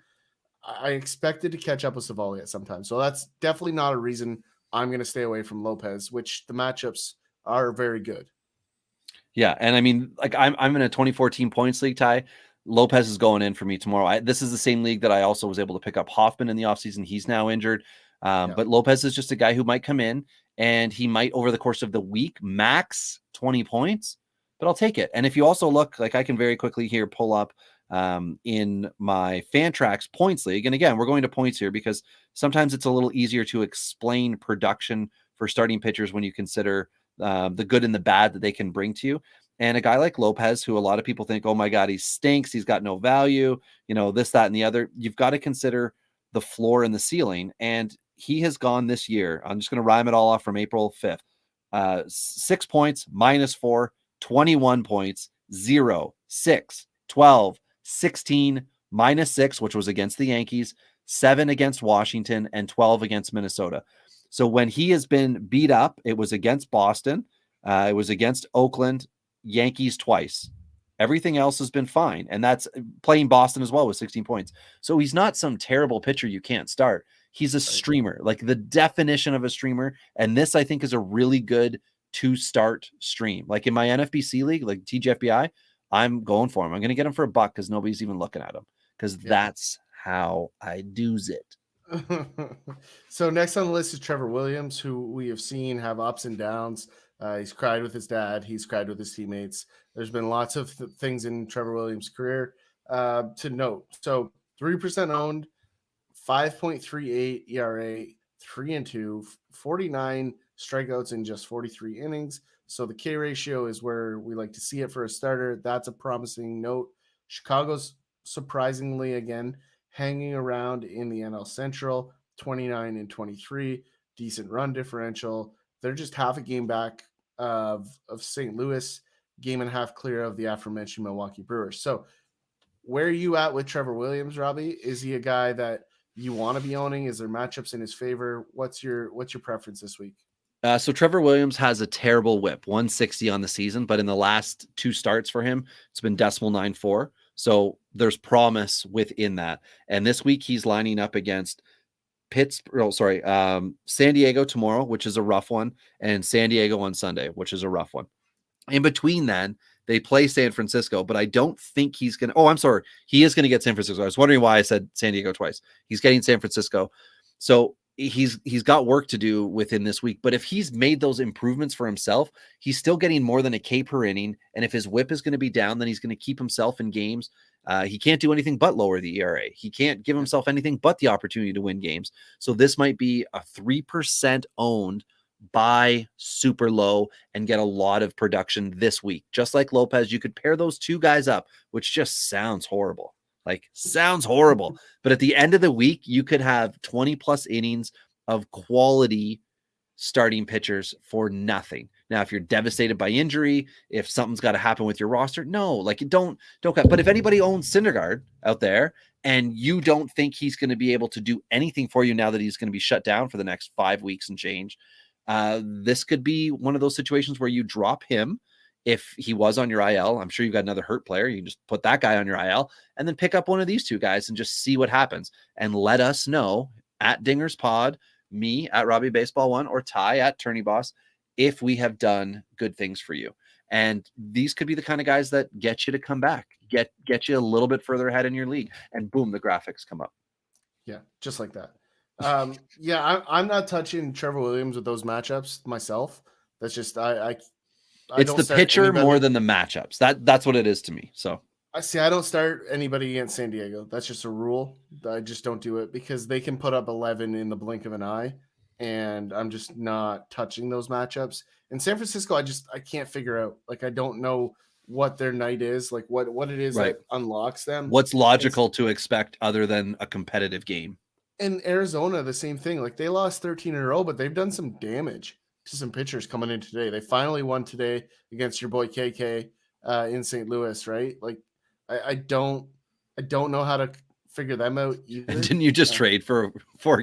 I expected to catch up with Savali at some time. So that's definitely not a reason I'm going to stay away from Lopez, which the matchups are very good. Yeah, and I mean, like I'm in a 2014 points league, Ty. Lopez is going in for me tomorrow. This is the same league that I also was able to pick up Hoffman in the offseason. He's now injured. But Lopez is just a guy who might come in and he might, over the course of the week, max 20 points, but I'll take it. And if you also look, like I can very quickly here pull up in my Fantrax points league. And again, we're going to points here because sometimes it's a little easier to explain production for starting pitchers when you consider the good and the bad that they can bring to you. And a guy like Lopez, who a lot of people think, oh my God, he stinks. He's got no value, this, that, and the other. You've got to consider the floor and the ceiling. And he has gone this year. I'm just going to rhyme it all off from April 5th. 6 points, -4, 21 points, 0, 6, 12, 16, -6, which was against the Yankees, 7 against Washington, and 12 against Minnesota. So when he has been beat up, it was against Boston. It was against Oakland, Yankees twice. Everything else has been fine. And that's playing Boston as well with 16 points. So he's not some terrible pitcher you can't start. He's a streamer, like the definition of a streamer. And this, I think, is a really good to-start stream. Like in my NFBC league, like TGFBI, I'm going for him. I'm going to get him for $1 because nobody's even looking at him because that's how I do's it. So next on the list is Trevor Williams, who we have seen have ups and downs. He's cried with his dad. He's cried with his teammates. There's been lots of things in Trevor Williams' career to note. So 3% owned, 5.38 ERA, 3-2, 49 strikeouts in just 43 innings. So the K ratio is where we like to see it for a starter. That's a promising note. Chicago's surprisingly, again, hanging around in the NL Central, 29-23, decent run differential. They're just half a game back of St. Louis, game and a half clear of the aforementioned Milwaukee Brewers. So where are you at with Trevor Williams, Robbie? Is he a guy that you want to be owning? Is there matchups in his favor? What's your preference this week? So Trevor Williams has a terrible whip, 160 on the season, but in the last 2 starts for him, it's been .94. So there's promise within that. And this week he's lining up against San Diego tomorrow, which is a rough one, and San Diego on Sunday, which is a rough one. In between then, they play San Francisco, but I don't think he's going to. Oh, I'm sorry. He is going to get San Francisco. I was wondering why I said San Diego twice. He's getting San Francisco. So he's got work to do within this week. But if he's made those improvements for himself, he's still getting more than a K per inning. And if his whip is going to be down, then he's going to keep himself in games. He can't do anything but lower the ERA. He can't give himself anything but the opportunity to win games. So this might be a 3% owned buy super low and get a lot of production this week. Just like Lopez, you could pair those 2 guys up, which just sounds horrible. Sounds horrible. But at the end of the week, you could have 20 plus innings of quality starting pitchers for nothing. Now, if you're devastated by injury, if something's got to happen with your roster, no, don't cut. But if anybody owns Syndergaard out there and you don't think he's going to be able to do anything for you now that he's going to be shut down for the next 5 weeks and change, this could be one of those situations where you drop him. If he was on your IL, I'm sure you've got another hurt player. You can just put that guy on your IL and then pick up one of these 2 guys and just see what happens. And let us know at Dingers Pod, me at Robbie Baseball 1, or Ty at Tourney Boss, if we have done good things for you. And these could be the kind of guys that get you to come back, get you a little bit further ahead in your league, and boom, the graphics come up. Yeah, just like that. I'm not touching Trevor Williams with those matchups myself. That's just it's the pitcher more than the matchups. That's what it is to me. So I don't start anybody against San Diego. That's just a rule. I just don't do it because they can put up 11 in the blink of an eye, and I'm just not touching those matchups. In San Francisco, I can't figure out. I don't know what their night is, what it is that unlocks them. What's logical to expect other than a competitive game? In Arizona, the same thing. They lost 13 in a row, but they've done some damage to some pitchers coming in today. They finally won today against your boy KK. in St. Louis, right? Like I don't know how to figure them out either. Didn't you just trade for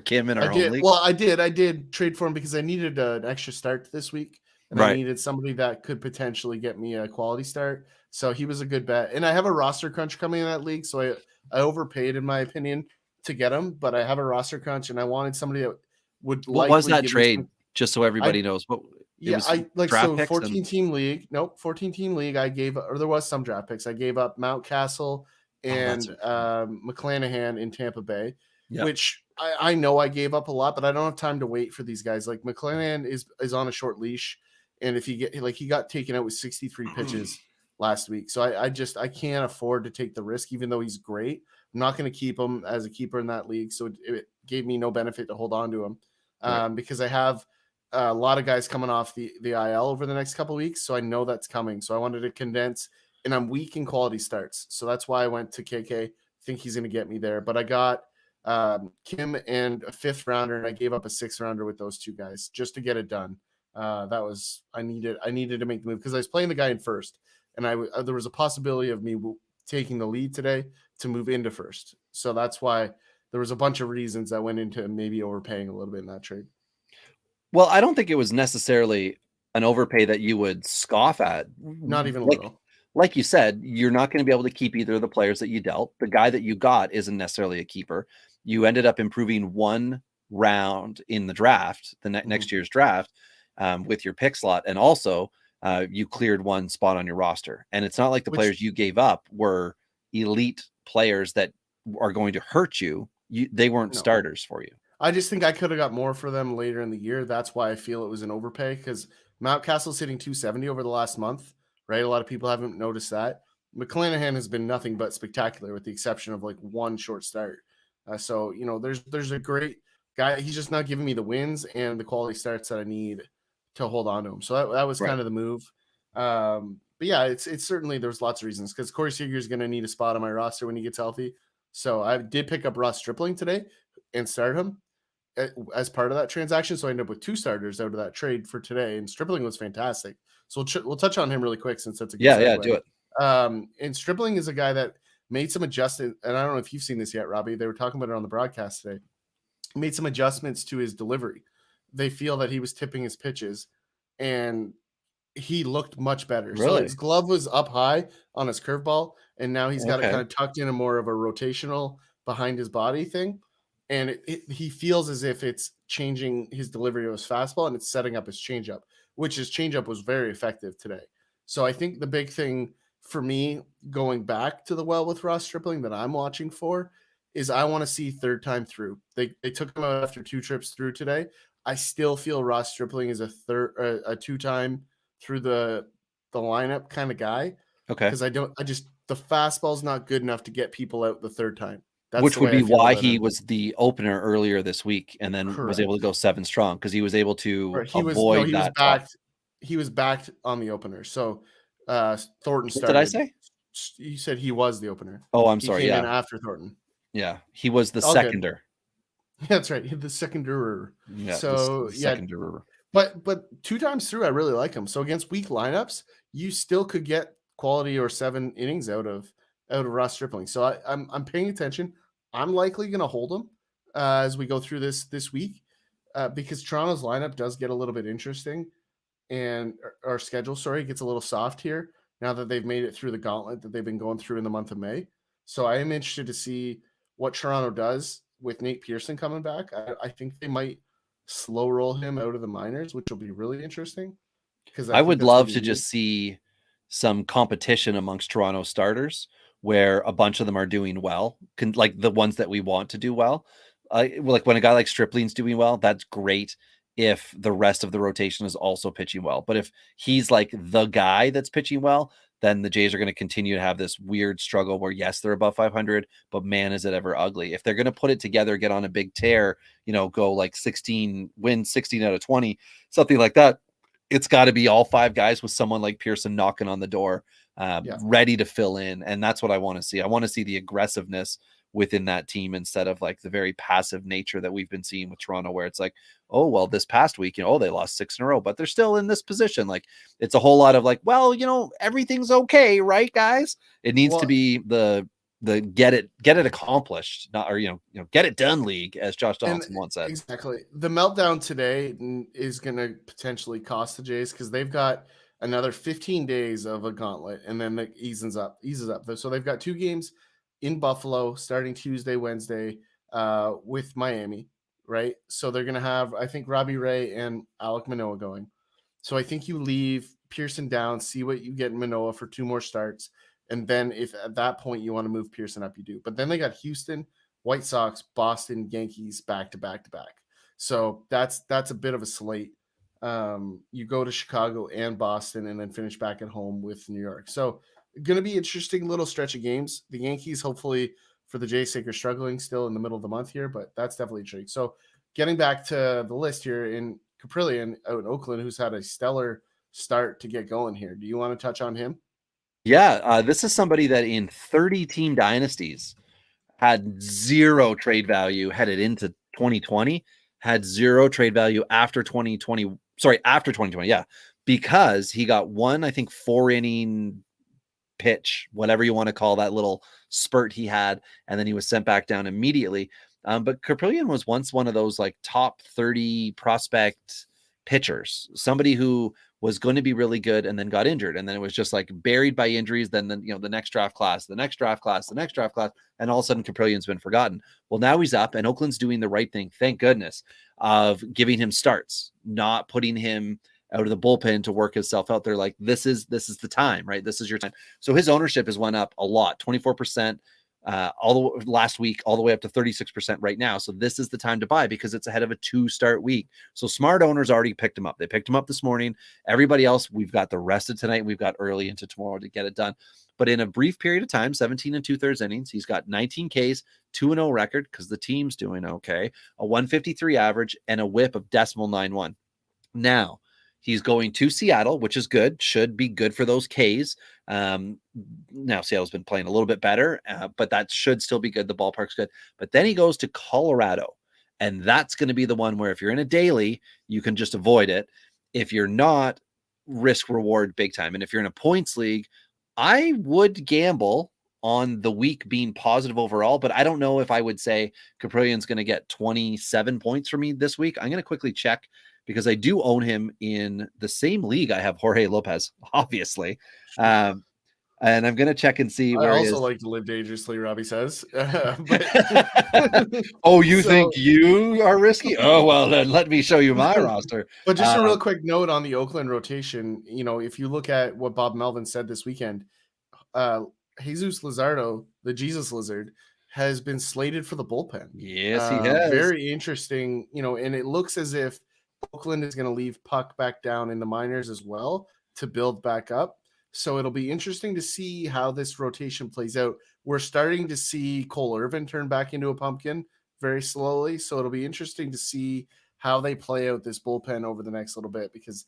Kim in our home league? Well, I did trade for him because I needed an extra start this week, and I needed somebody that could potentially get me a quality start. So he was a good bet, and I have a roster crunch coming in that league, so I overpaid in my opinion to get him, but I have a roster crunch, and I wanted somebody that would What likely was that give trade? me Just so everybody knows. What yeah, was I like draft so picks 14 team league. Nope, 14 team league. I gave, or there was some draft picks. I gave up Mountcastle and McClanahan in Tampa Bay, which I know I gave up a lot, but I don't have time to wait for these guys. Like McClanahan is on a short leash, and if he got taken out with 63 pitches last week, so I can't afford to take the risk, even though he's great. I'm not going to keep him as a keeper in that league, so it gave me no benefit to hold on to him because I have a lot of guys coming off the IL over the next couple of weeks, so I know that's coming. So I wanted to condense, and I'm weak in quality starts, so that's why I went to KK. I think he's going to get me there, but I got Kim and a 5th rounder, and I gave up a 6th rounder with those two guys just to get it done. I needed to make the move because I was playing the guy in first, and there was a possibility of me taking the lead today to move into first. So that's why there was a bunch of reasons that went into maybe overpaying a little bit in that trade. Well, I don't think it was necessarily an overpay that you would scoff at. Not even a little. Like you said, you're not going to be able to keep either of the players that you dealt. The guy that you got isn't necessarily a keeper. You ended up improving one round in the draft, the next year's draft, with your pick slot. And also you cleared one spot on your roster. And it's not like the players you gave up were elite players that are going to hurt you. They weren't starters for you. I just think I could have got more for them later in the year. That's why I feel it was an overpay, because Mountcastle's hitting 270 over the last month, right? A lot of people haven't noticed that. McClanahan has been nothing but spectacular with the exception of like one short start. So, there's a great guy. He's just not giving me the wins and the quality starts that I need to hold on to him. So that was kind of the move. But yeah, it's certainly, there's lots of reasons, because Corey Seager is going to need a spot on my roster when he gets healthy. So I did pick up Ross Stripling today and start him as part of that transaction. So I ended up with 2 starters out of that trade for today, and Stripling was fantastic. So we'll touch on him really quick since that's a good segue. Do it. And Stripling is a guy that made some adjustments, and I don't know if you've seen this yet, Robbie. They were talking about it on the broadcast today. Made some adjustments to his delivery. They feel that he was tipping his pitches, and he looked much better. Really? So his glove was up high on his curveball, and now he's got it kind of tucked in a more of a rotational behind his body thing. And he feels as if it's changing his delivery of his fastball, and it's setting up his changeup, which his changeup was very effective today. So I think the big thing for me going back to the well with Ross Stripling that I'm watching for is I want to see third time through. They took him out after 2 trips through today. I still feel Ross Stripling is a 2-time through the lineup kind of guy. Okay. Because the fastball's not good enough to get people out the 3rd time. Which would be why he was the opener earlier this week, and then was able to go 7 strong because he was able to avoid that. He was backed on the opener. So Thornton started. What did I say? You said he was the opener. Oh, I'm sorry. He came in after Thornton. Yeah, he was the seconder. That's right. The seconder. Yeah. So seconder. But 2 times through, I really like him. So against weak lineups, you still could get quality or 7 innings out of Ross Stripling. So I'm paying attention. I'm likely going to hold him as we go through this week because Toronto's lineup does get a little bit interesting, and our schedule, gets a little soft here now that they've made it through the gauntlet that they've been going through in the month of May. So I am interested to see what Toronto does with Nate Pearson coming back. I think they might slow roll him out of the minors, which will be really interesting. Because I would love to just see some competition amongst Toronto starters, where a bunch of them are doing well, like the ones that we want to do well. Like when a guy like Stripling's doing well, that's great if the rest of the rotation is also pitching well. But if he's like the guy that's pitching well, then the Jays are going to continue to have this weird struggle where, yes, they're above 500, but man, is it ever ugly. If they're going to put it together, get on a big tear, go like 16 out of 20, something like that, it's got to be all 5 guys with someone like Pearson knocking on the door, ready to fill in. And that's what I want to see. I want to see the aggressiveness within that team instead of like the very passive nature that we've been seeing with Toronto, where it's like, oh, well, this past week, they lost 6 in a row, but they're still in this position. Like, it's a whole lot of like, well, everything's okay, right, guys? It needs to Well, be the get it accomplished, not, or get it done league, as Josh and Donaldson once said. exactly, the meltdown today is going to potentially cost the Jays because they've got another 15 days of a gauntlet, and then it eases up. So they've got 2 games in Buffalo starting Tuesday, Wednesday, with Miami, right? So they're going to have, I think, Robbie Ray and Alek Manoah going. So I think you leave Pearson down, see what you get in Manoah for 2 more starts, and then if at that point you want to move Pearson up, you do. But then they got Houston, White Sox, Boston, Yankees back to back to back. So that's a bit of a slate. You go to Chicago and Boston, and then finish back at home with New York. So going to be interesting little stretch of games. The Yankees, hopefully for the Jays' sake, are struggling still in the middle of the month here, but that's definitely intriguing. So getting back to the list here, in Caprillion out in Oakland, who's had a stellar start to get going here. Do you want to touch on him? Yeah, this is somebody that in 30 team dynasties had 0 trade value headed into 2020, had 0 trade value after 2020. Sorry, after 2020. Yeah, because he got one, I think, 4-inning pitch, whatever you want to call that little spurt he had, and then he was sent back down immediately. But Caprillion was once one of those like top 30 prospect pitchers, somebody who was going to be really good and then got injured, and then it was just like buried by injuries. Then the next draft class, the next draft class, the next draft class, and all of a sudden Caprillion's been forgotten. Well, now he's up, and Oakland's doing the right thing, thank goodness, of giving him starts, not putting him out of the bullpen to work himself out. They're like, this is the time, right? This is your time. So his ownership has went up a lot, 24%. All the last week, all the way up to 36% right now. So this is the time to buy because it's ahead of a 2-start week. So smart owners already picked him up. They picked him up this morning. Everybody else, we've got the rest of tonight. We've got early into tomorrow to get it done. But in a brief period of time, 17 2/3 innings, he's got 19 Ks, 2-0 record because the team's doing okay, a 153 average, and a whip of .91. Now, he's going to Seattle, which is good. Should be good for those Ks. Now Seattle's been playing a little bit better, but that should still be good. The ballpark's good. But then he goes to Colorado, and that's going to be the one where if you're in a daily, you can just avoid it. If you're not, risk reward big time. And if you're in a points league, I would gamble on the week being positive overall, but I don't know if I would say Caprillion's going to get 27 points for me this week. I'm going to quickly check because I do own him in the same league. I have Jorge Lopez, obviously. And I'm going to check and see where he is. I also like to live dangerously, Robbie says. But oh, you think you are risky? Oh, well, then let me show you my roster. But just a real quick note on the Oakland rotation. If you look at what Bob Melvin said this weekend, Jesus Luzardo, the Jesus Lizard, has been slated for the bullpen. Yes, he has. Very interesting, and it looks as if Oakland is going to leave Puck back down in the minors as well to build back up. So it'll be interesting to see how this rotation plays out. We're starting to see Cole Irvin turn back into a pumpkin very slowly. So it'll be interesting to see how they play out this bullpen over the next little bit because,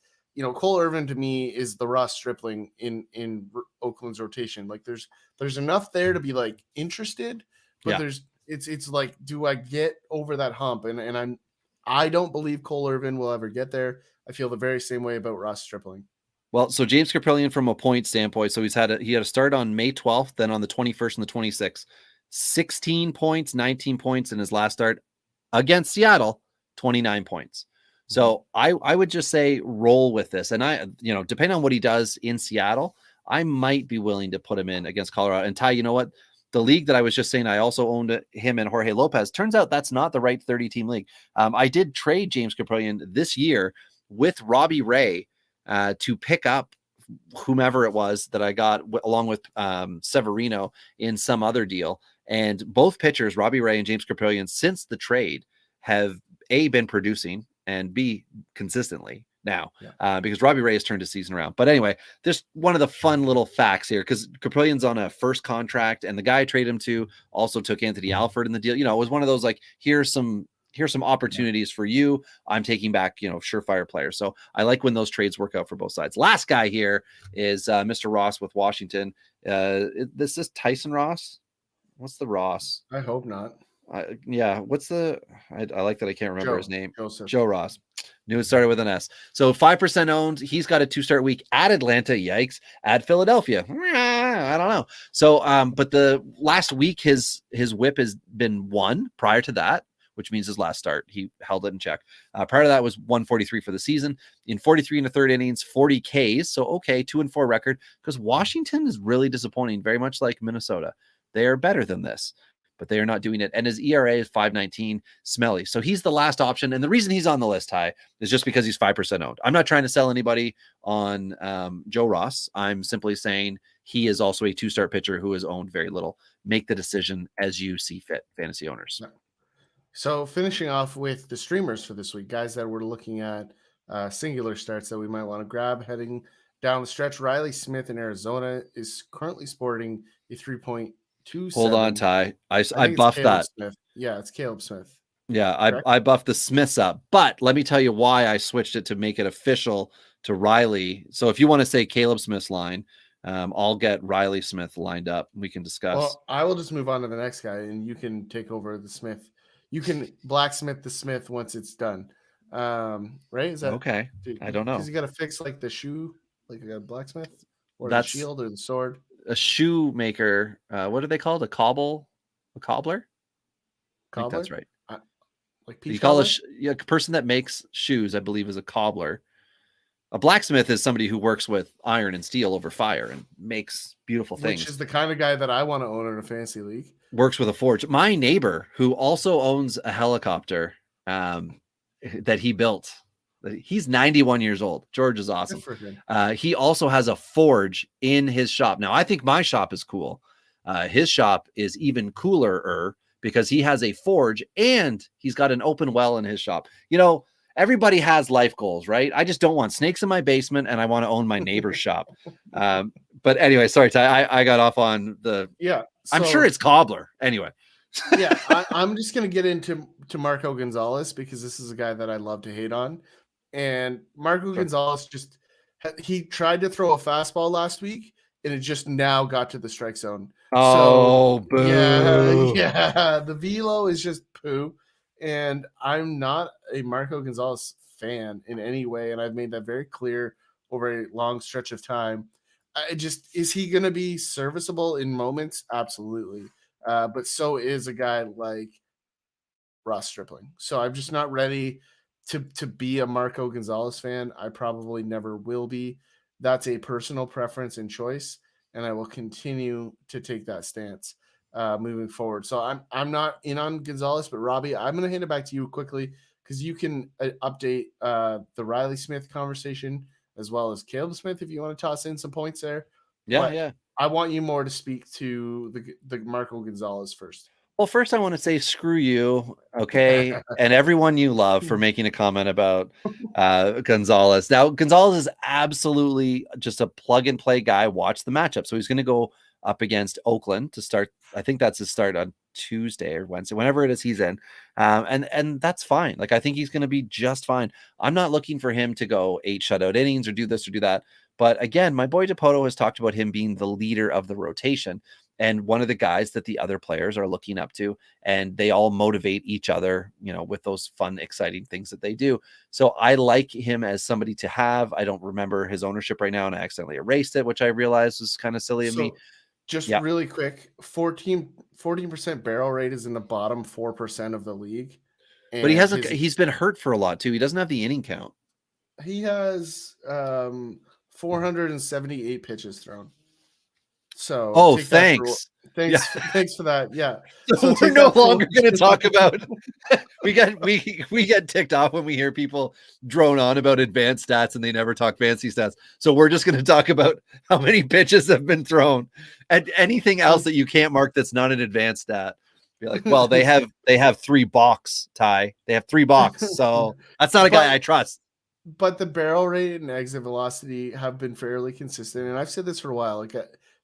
Cole Irvin to me is the Ross Stripling in Oakland's rotation. Like there's enough there to be like interested, but it's like, do I get over that hump? And I don't believe Cole Irvin will ever get there. I feel the very same way about Ross Stripling. Well, so James Caprillion from a point standpoint, so he had a start on May 12th, then on the 21st and the 26th, 16 points, 19 points in his last start against Seattle, 29 points. So I would just say roll with this. And depending on what he does in Seattle, I might be willing to put him in against Colorado. And Ty, you know what? The league that I was just saying, I also owned him and Jorge Lopez. Turns out that's not the right 30-team league. I did trade James Caprillion this year with Robbie Ray to pick up whomever it was that I got along with Severino in some other deal. And both pitchers, Robbie Ray and James Caprillion, since the trade have A, been producing, and B, consistently now, because Robbie Ray has turned his season around. But anyway, just one of the fun little facts here, because Caprillion's on a first contract, and the guy I traded him to also took Anthony Alford in the deal. It was one of those like, here's some opportunities for you. I'm taking back, surefire players. So I like when those trades work out for both sides. Last guy here is Mr. Ross with Washington. This is Tyson Ross. What's the Ross? I hope not. Yeah. What's the? I like that I can't remember his name. Joseph. Joe Ross. Knew it started with an S. So 5% owned. He's got a 2-start week at Atlanta. Yikes. At Philadelphia. I don't know. So, but the last week his whip has been 1 prior to that, which means his last start. He held it in check. Prior to that was 143 for the season. In 43 and a third innings, 40 Ks. So okay, 2-4 record, because Washington is really disappointing, very much like Minnesota. They are better than this, but they are not doing it. And his ERA is 5.19, smelly. So he's the last option. And the reason he's on the list high is just because he's 5% owned. I'm not trying to sell anybody on Joe Ross. I'm simply saying he is also a 2-start pitcher who is owned very little. Make the decision as you see fit, fantasy owners. So finishing off with the streamers for this week, guys that we're looking at singular starts that we might want to grab heading down the stretch. Riley Smith in Arizona is currently sporting a 3.27. Hold on, Ty. I think buffed that. Smith. Yeah, it's Caleb Smith. Yeah, I buffed the Smiths up, but let me tell you why I switched it to make it official to Riley. So if you want to say Caleb Smith's line, I'll get Riley Smith lined up. We can discuss. Well, I will just move on to the next guy, and you can take over the Smith. You can blacksmith the Smith once it's done. Right? Is that okay? I don't know. Because you got to fix like the shoe, like a blacksmith, or That's the shield or the sword. A shoemaker. What are they called? A cobbler? Cobbler? I think that's right. Like you call a person that makes shoes, I believe, is a cobbler. A blacksmith is somebody who works with iron and steel over fire and makes beautiful things. Which is the kind of guy that I want to own in a fantasy league. Works with a forge. My neighbor, who also owns a helicopter that he built, he's 91 years old. George is awesome. Good for him. He also has a forge in his shop. Now, I think my shop is cool. His shop is even cooler because he has a forge and he's got an open well in his shop. You know, everybody has life goals, right? I just don't want snakes in my basement, and I want to own my neighbor's shop. But anyway, sorry, Ty, I got off on the. Yeah, so, I'm sure it's cobbler. Anyway. Yeah, I'm just gonna get into Marco Gonzalez because this is a guy that I love to hate on, and Marco Gonzalez he tried to throw a fastball last week, and it just now got to the strike zone. Oh, so, boo. yeah, the velo is just poo. And I'm not a Marco Gonzalez fan in any way, and I've made that very clear over a long stretch of time. Is he going to be serviceable in moments? Absolutely. But so is a guy like Ross Stripling. So I'm just not ready to be a Marco Gonzalez fan. I probably never will be. That's a personal preference and choice, and I will continue to take that stance moving forward. So I'm not in on Gonzalez, but Robbie, I'm going to hand it back to you quickly because you can update the Riley Smith conversation as well as Caleb Smith if you want to toss in some points there. Yeah. I want you more to speak to the Marco Gonzalez first. Well, first I want to say screw you, okay, and everyone you love for making a comment about Gonzalez. Now, Gonzalez is absolutely just a plug-and-play guy. Watch the matchup. So he's going to go up against Oakland to start. I think that's his start on Tuesday or Wednesday, whenever it is he's in. And that's fine. Like, I think he's going to be just fine. I'm not looking for him to go 8 shutout innings or do this or do that. But again, my boy DePoto has talked about him being the leader of the rotation and one of the guys that the other players are looking up to, and they all motivate each other, you know, with those fun, exciting things that they do. So I like him as somebody to have. I don't remember his ownership right now, and I accidentally erased it, which I realized was kind of silly of me. Just really quick, 14% barrel rate is in the bottom 4% of the league. But he's been hurt for a lot too. He doesn't have the inning count. He has 478 pitches thrown. So thanks. Thanks for that. Yeah. So we're no longer going to talk about we get ticked off when we hear people drone on about advanced stats and they never talk fancy stats. So we're just going to talk about how many pitches have been thrown and anything else that you can't mark that's not an advanced stat. Be like, well, they have 3 box, Ty. They have 3 box. So that's not a guy I trust. But the barrel rate and exit velocity have been fairly consistent. And I've said this for a while. Like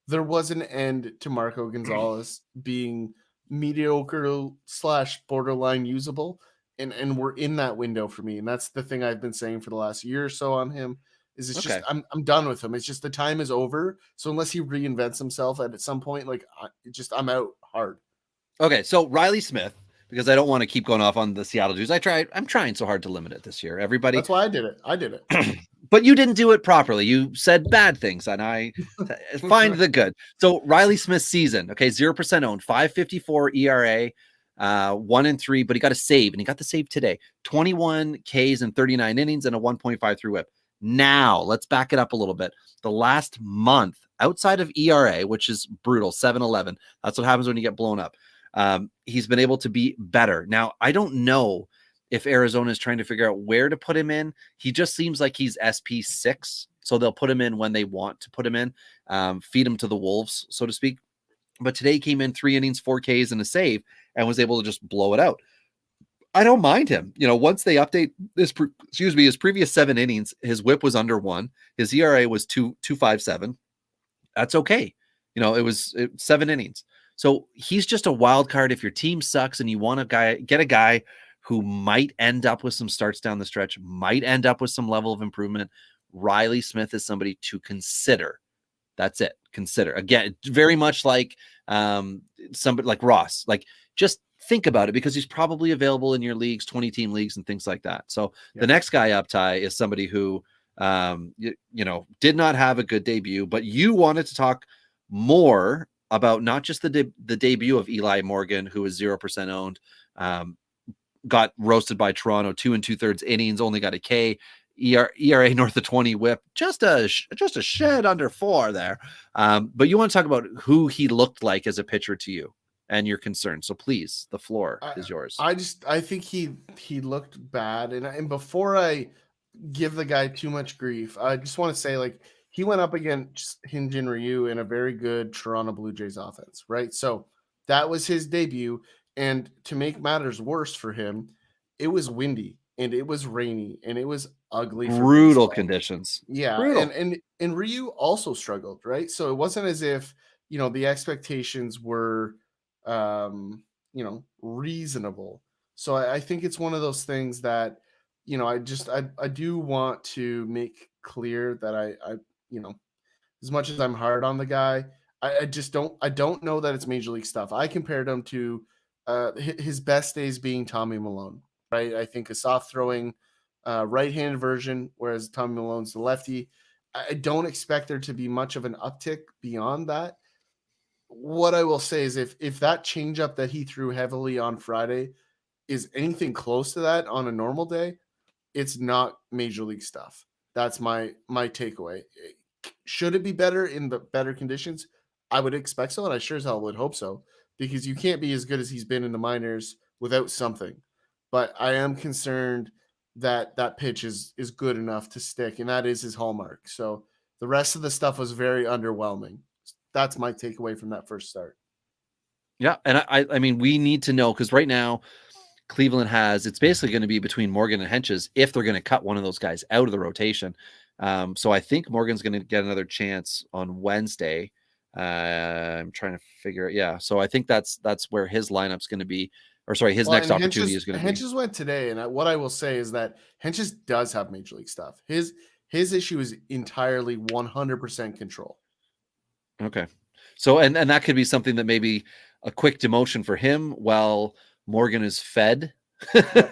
there was an end to Marco Gonzalez being mediocre / borderline usable. And we're in that window for me. And that's the thing I've been saying for the last year or so on him is it's just, I'm done with him. It's just the time is over. So unless he reinvents himself at some point, like I'm out hard. Okay, so Riley Smith, because I don't want to keep going off on the Seattle dudes. I'm trying so hard to limit it this year. Everybody, That's why I did it. but you didn't do it properly. You said bad things, and I find the good. So Riley Smith's season, okay, 0% owned, 5.54 ERA, 1-3, but he got a save, and he got the save today. 21 Ks in 39 innings and a 1.53 WHIP. Now let's back it up a little bit. The last month, outside of ERA, which is brutal, 7.11. That's what happens when you get blown up. He's been able to be better. Now, I don't know if Arizona is trying to figure out where to put him in. He just seems like he's SP6, so they'll put him in when they want to put him in, feed him to the wolves, so to speak. But today he came in 3 innings, 4 Ks and a save, and was able to just blow it out. I don't mind him. Once they update his previous 7 innings, his WHIP was under 1. His ERA was 2.57. That's okay. It was 7 innings. So he's just a wild card. If your team sucks and you want get a guy who might end up with some starts down the stretch, might end up with some level of improvement, Riley Smith is somebody to consider. That's it. Consider. Again, very much like somebody like Ross. Like, just think about it, because he's probably available in your leagues, 20-team leagues and things like that. So The next guy up, Ty, is somebody who did not have a good debut, but you wanted to talk more about not just the debut of Eli Morgan, who is 0% owned, got roasted by Toronto, 2 2/3 innings, only got a K, ERA north of 20, WHIP, just a shed under 4 there. But you want to talk about who he looked like as a pitcher to you and your concern. So please, the floor is yours. I think he looked bad, and before I give the guy too much grief, I just want to say, like, he went up against Hyun-Jin Ryu in a very good Toronto Blue Jays offense, right? So that was his debut. And to make matters worse for him, it was windy and it was rainy and it was ugly. Brutal conditions. Yeah. Brutal. And Ryu also struggled, right? So it wasn't as if, the expectations were, reasonable. So I think it's one of those things that, I do want to make clear that I as much as I'm hard on the guy, I don't know that it's major league stuff. I compared him to his best days being Tommy Milone, right? I think a soft throwing right-handed version, whereas Tommy Malone's the lefty. I don't expect there to be much of an uptick beyond that. What I will say is if that changeup that he threw heavily on Friday is anything close to that on a normal day, it's not major league stuff. That's my takeaway. Should it be better in the better conditions? I would expect so, and I sure as hell would hope so, because you can't be as good as he's been in the minors without something. But I am concerned that that pitch is good enough to stick, and that is his hallmark. So the rest of the stuff was very underwhelming. That's my takeaway from that first start. Yeah, and I mean, we need to know, because right now Cleveland it's basically going to be between Morgan and Henches if they're going to cut one of those guys out of the rotation. So I think Morgan's going to get another chance on Wednesday. I'm trying to figure it. Yeah. So I think that's where his lineup's going to be, or sorry, his next opportunity is going to be. Henches went today. And what I will say is that Henches does have major league stuff. His issue is entirely 100% control. Okay. So, and that could be something that maybe a quick demotion for him while Morgan is fed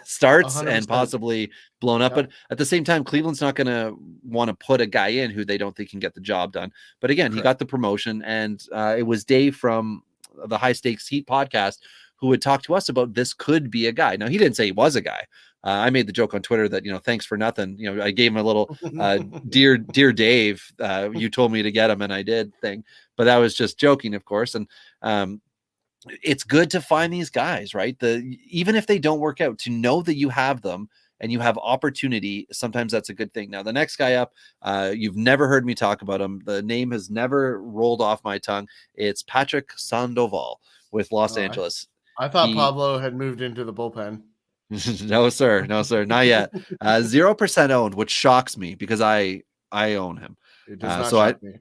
starts 100%. And possibly blown up. Yep. But at the same time, Cleveland's not going to want to put a guy in who they don't think can get the job done. But again, Correct. He got the promotion, and it was Dave from the High Stakes Heat podcast who had talked to us about this could be a guy. Now, he didn't say he was a guy. I made the joke on Twitter that, thanks for nothing. I gave him a little dear Dave, you told me to get him and I did thing. But that was just joking, of course. And it's good to find these guys, right? Even if they don't work out, to know that you have them and you have opportunity, sometimes that's a good thing. Now, the next guy up, you've never heard me talk about him. The name has never rolled off my tongue. It's Patrick Sandoval with Los Angeles. I thought Pablo had moved into the bullpen. No, sir. Not yet. 0% owned, which shocks me because I own him. It does not shock me.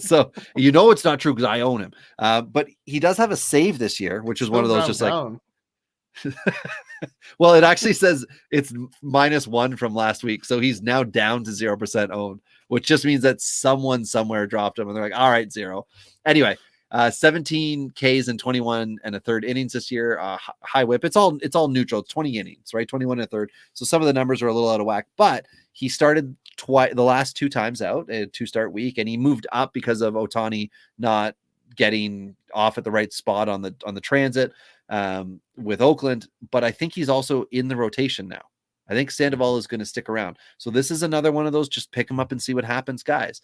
So it's not true because I own him. But he does have a save this year, which is one of those just down. Like. Well, it actually says it's -1 from last week, so he's now down to 0% owned, which just means that someone somewhere dropped him, and they're like, "All right, 0." Anyway, 17 Ks and 21 and a third innings this year. High whip. It's all neutral. It's 20 innings, right? 21 and a third. So some of the numbers are a little out of whack, but he started the last 2 times out, a 2-start week, and he moved up because of Ohtani not getting off at the right spot on the transit with Oakland. But I think he's also in the rotation now. I think Sandoval is going to stick around. So this is another one of those, just pick him up and see what happens, guys.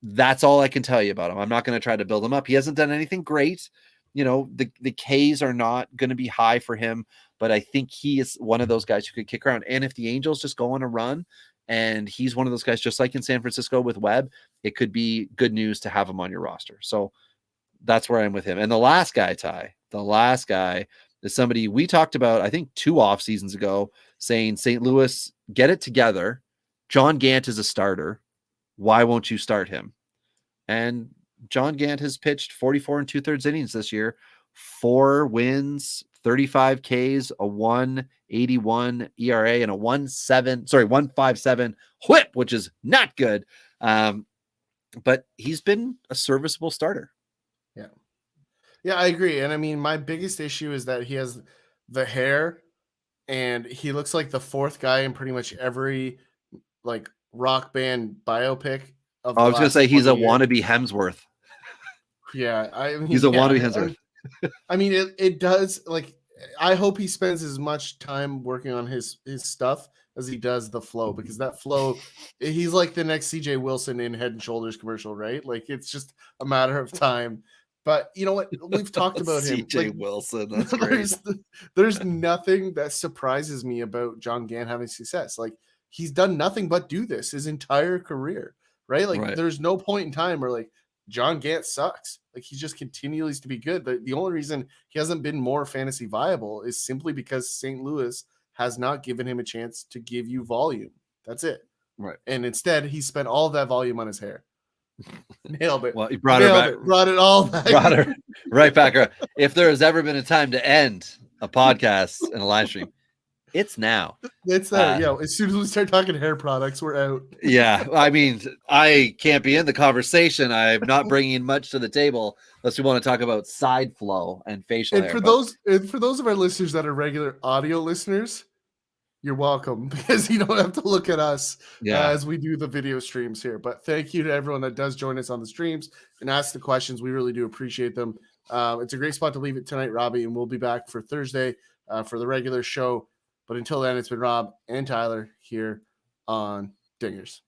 That's all I can tell you about him. I'm not going to try to build him up. He hasn't done anything great. You know, the Ks are not going to be high for him, but I think he is one of those guys who could kick around. And if the Angels just go on a run and he's one of those guys, just like in San Francisco with Webb, it could be good news to have him on your roster. So that's where I'm with him. And the last guy, Ty, is somebody we talked about, I think 2 off seasons ago, saying St. Louis, get it together. John Gant is a starter. Why won't you start him? And John Gant has pitched 44 2/3 innings this year, 4 wins, 35 Ks, a 1.81 ERA, and a 1.57 whip, which is not good. But he's been a serviceable starter. Yeah, I agree. And I mean, my biggest issue is that he has the hair and he looks like the 4th guy in pretty much every like rock band biopic of the I was going to last say he's a 20 years. wannabe Hemsworth. Yeah, I mean, He's a wannabe Hemsworth. I mean, it does, like, I hope he spends as much time working on his stuff as he does the flow, because that flow, he's like the next CJ Wilson in Head and Shoulders commercial, right? Like, it's just a matter of time. But you know what? We've talked about him. CJ Like, Wilson. That's great. There's nothing that surprises me about John Gant having success. Like, he's done nothing but do this his entire career, right? Like, there's no point in time where like John Gant sucks. Like, he just continues to be good. The only reason he hasn't been more fantasy viable is simply because St. Louis has not given him a chance to give you volume. That's it. Right. And instead, he spent all of that volume on his hair. Nailed it. Well, he brought her back. Brought it all back. Brought her right back. If there has ever been a time to end a podcast and a live stream, it's now. It's there. As soon as we start talking hair products, we're out. Yeah. I mean, I can't be in the conversation. I'm not bringing much to the table unless we want to talk about side flow and facial hair. For those of our listeners that are regular audio listeners, you're welcome, because you don't have to look at us as we do the video streams here. But thank you to everyone that does join us on the streams and ask the questions. We really do appreciate them. It's a great spot to leave it tonight, Robbie, and we'll be back for Thursday for the regular show. But until then, it's been Rob and Tyler here on Dingers.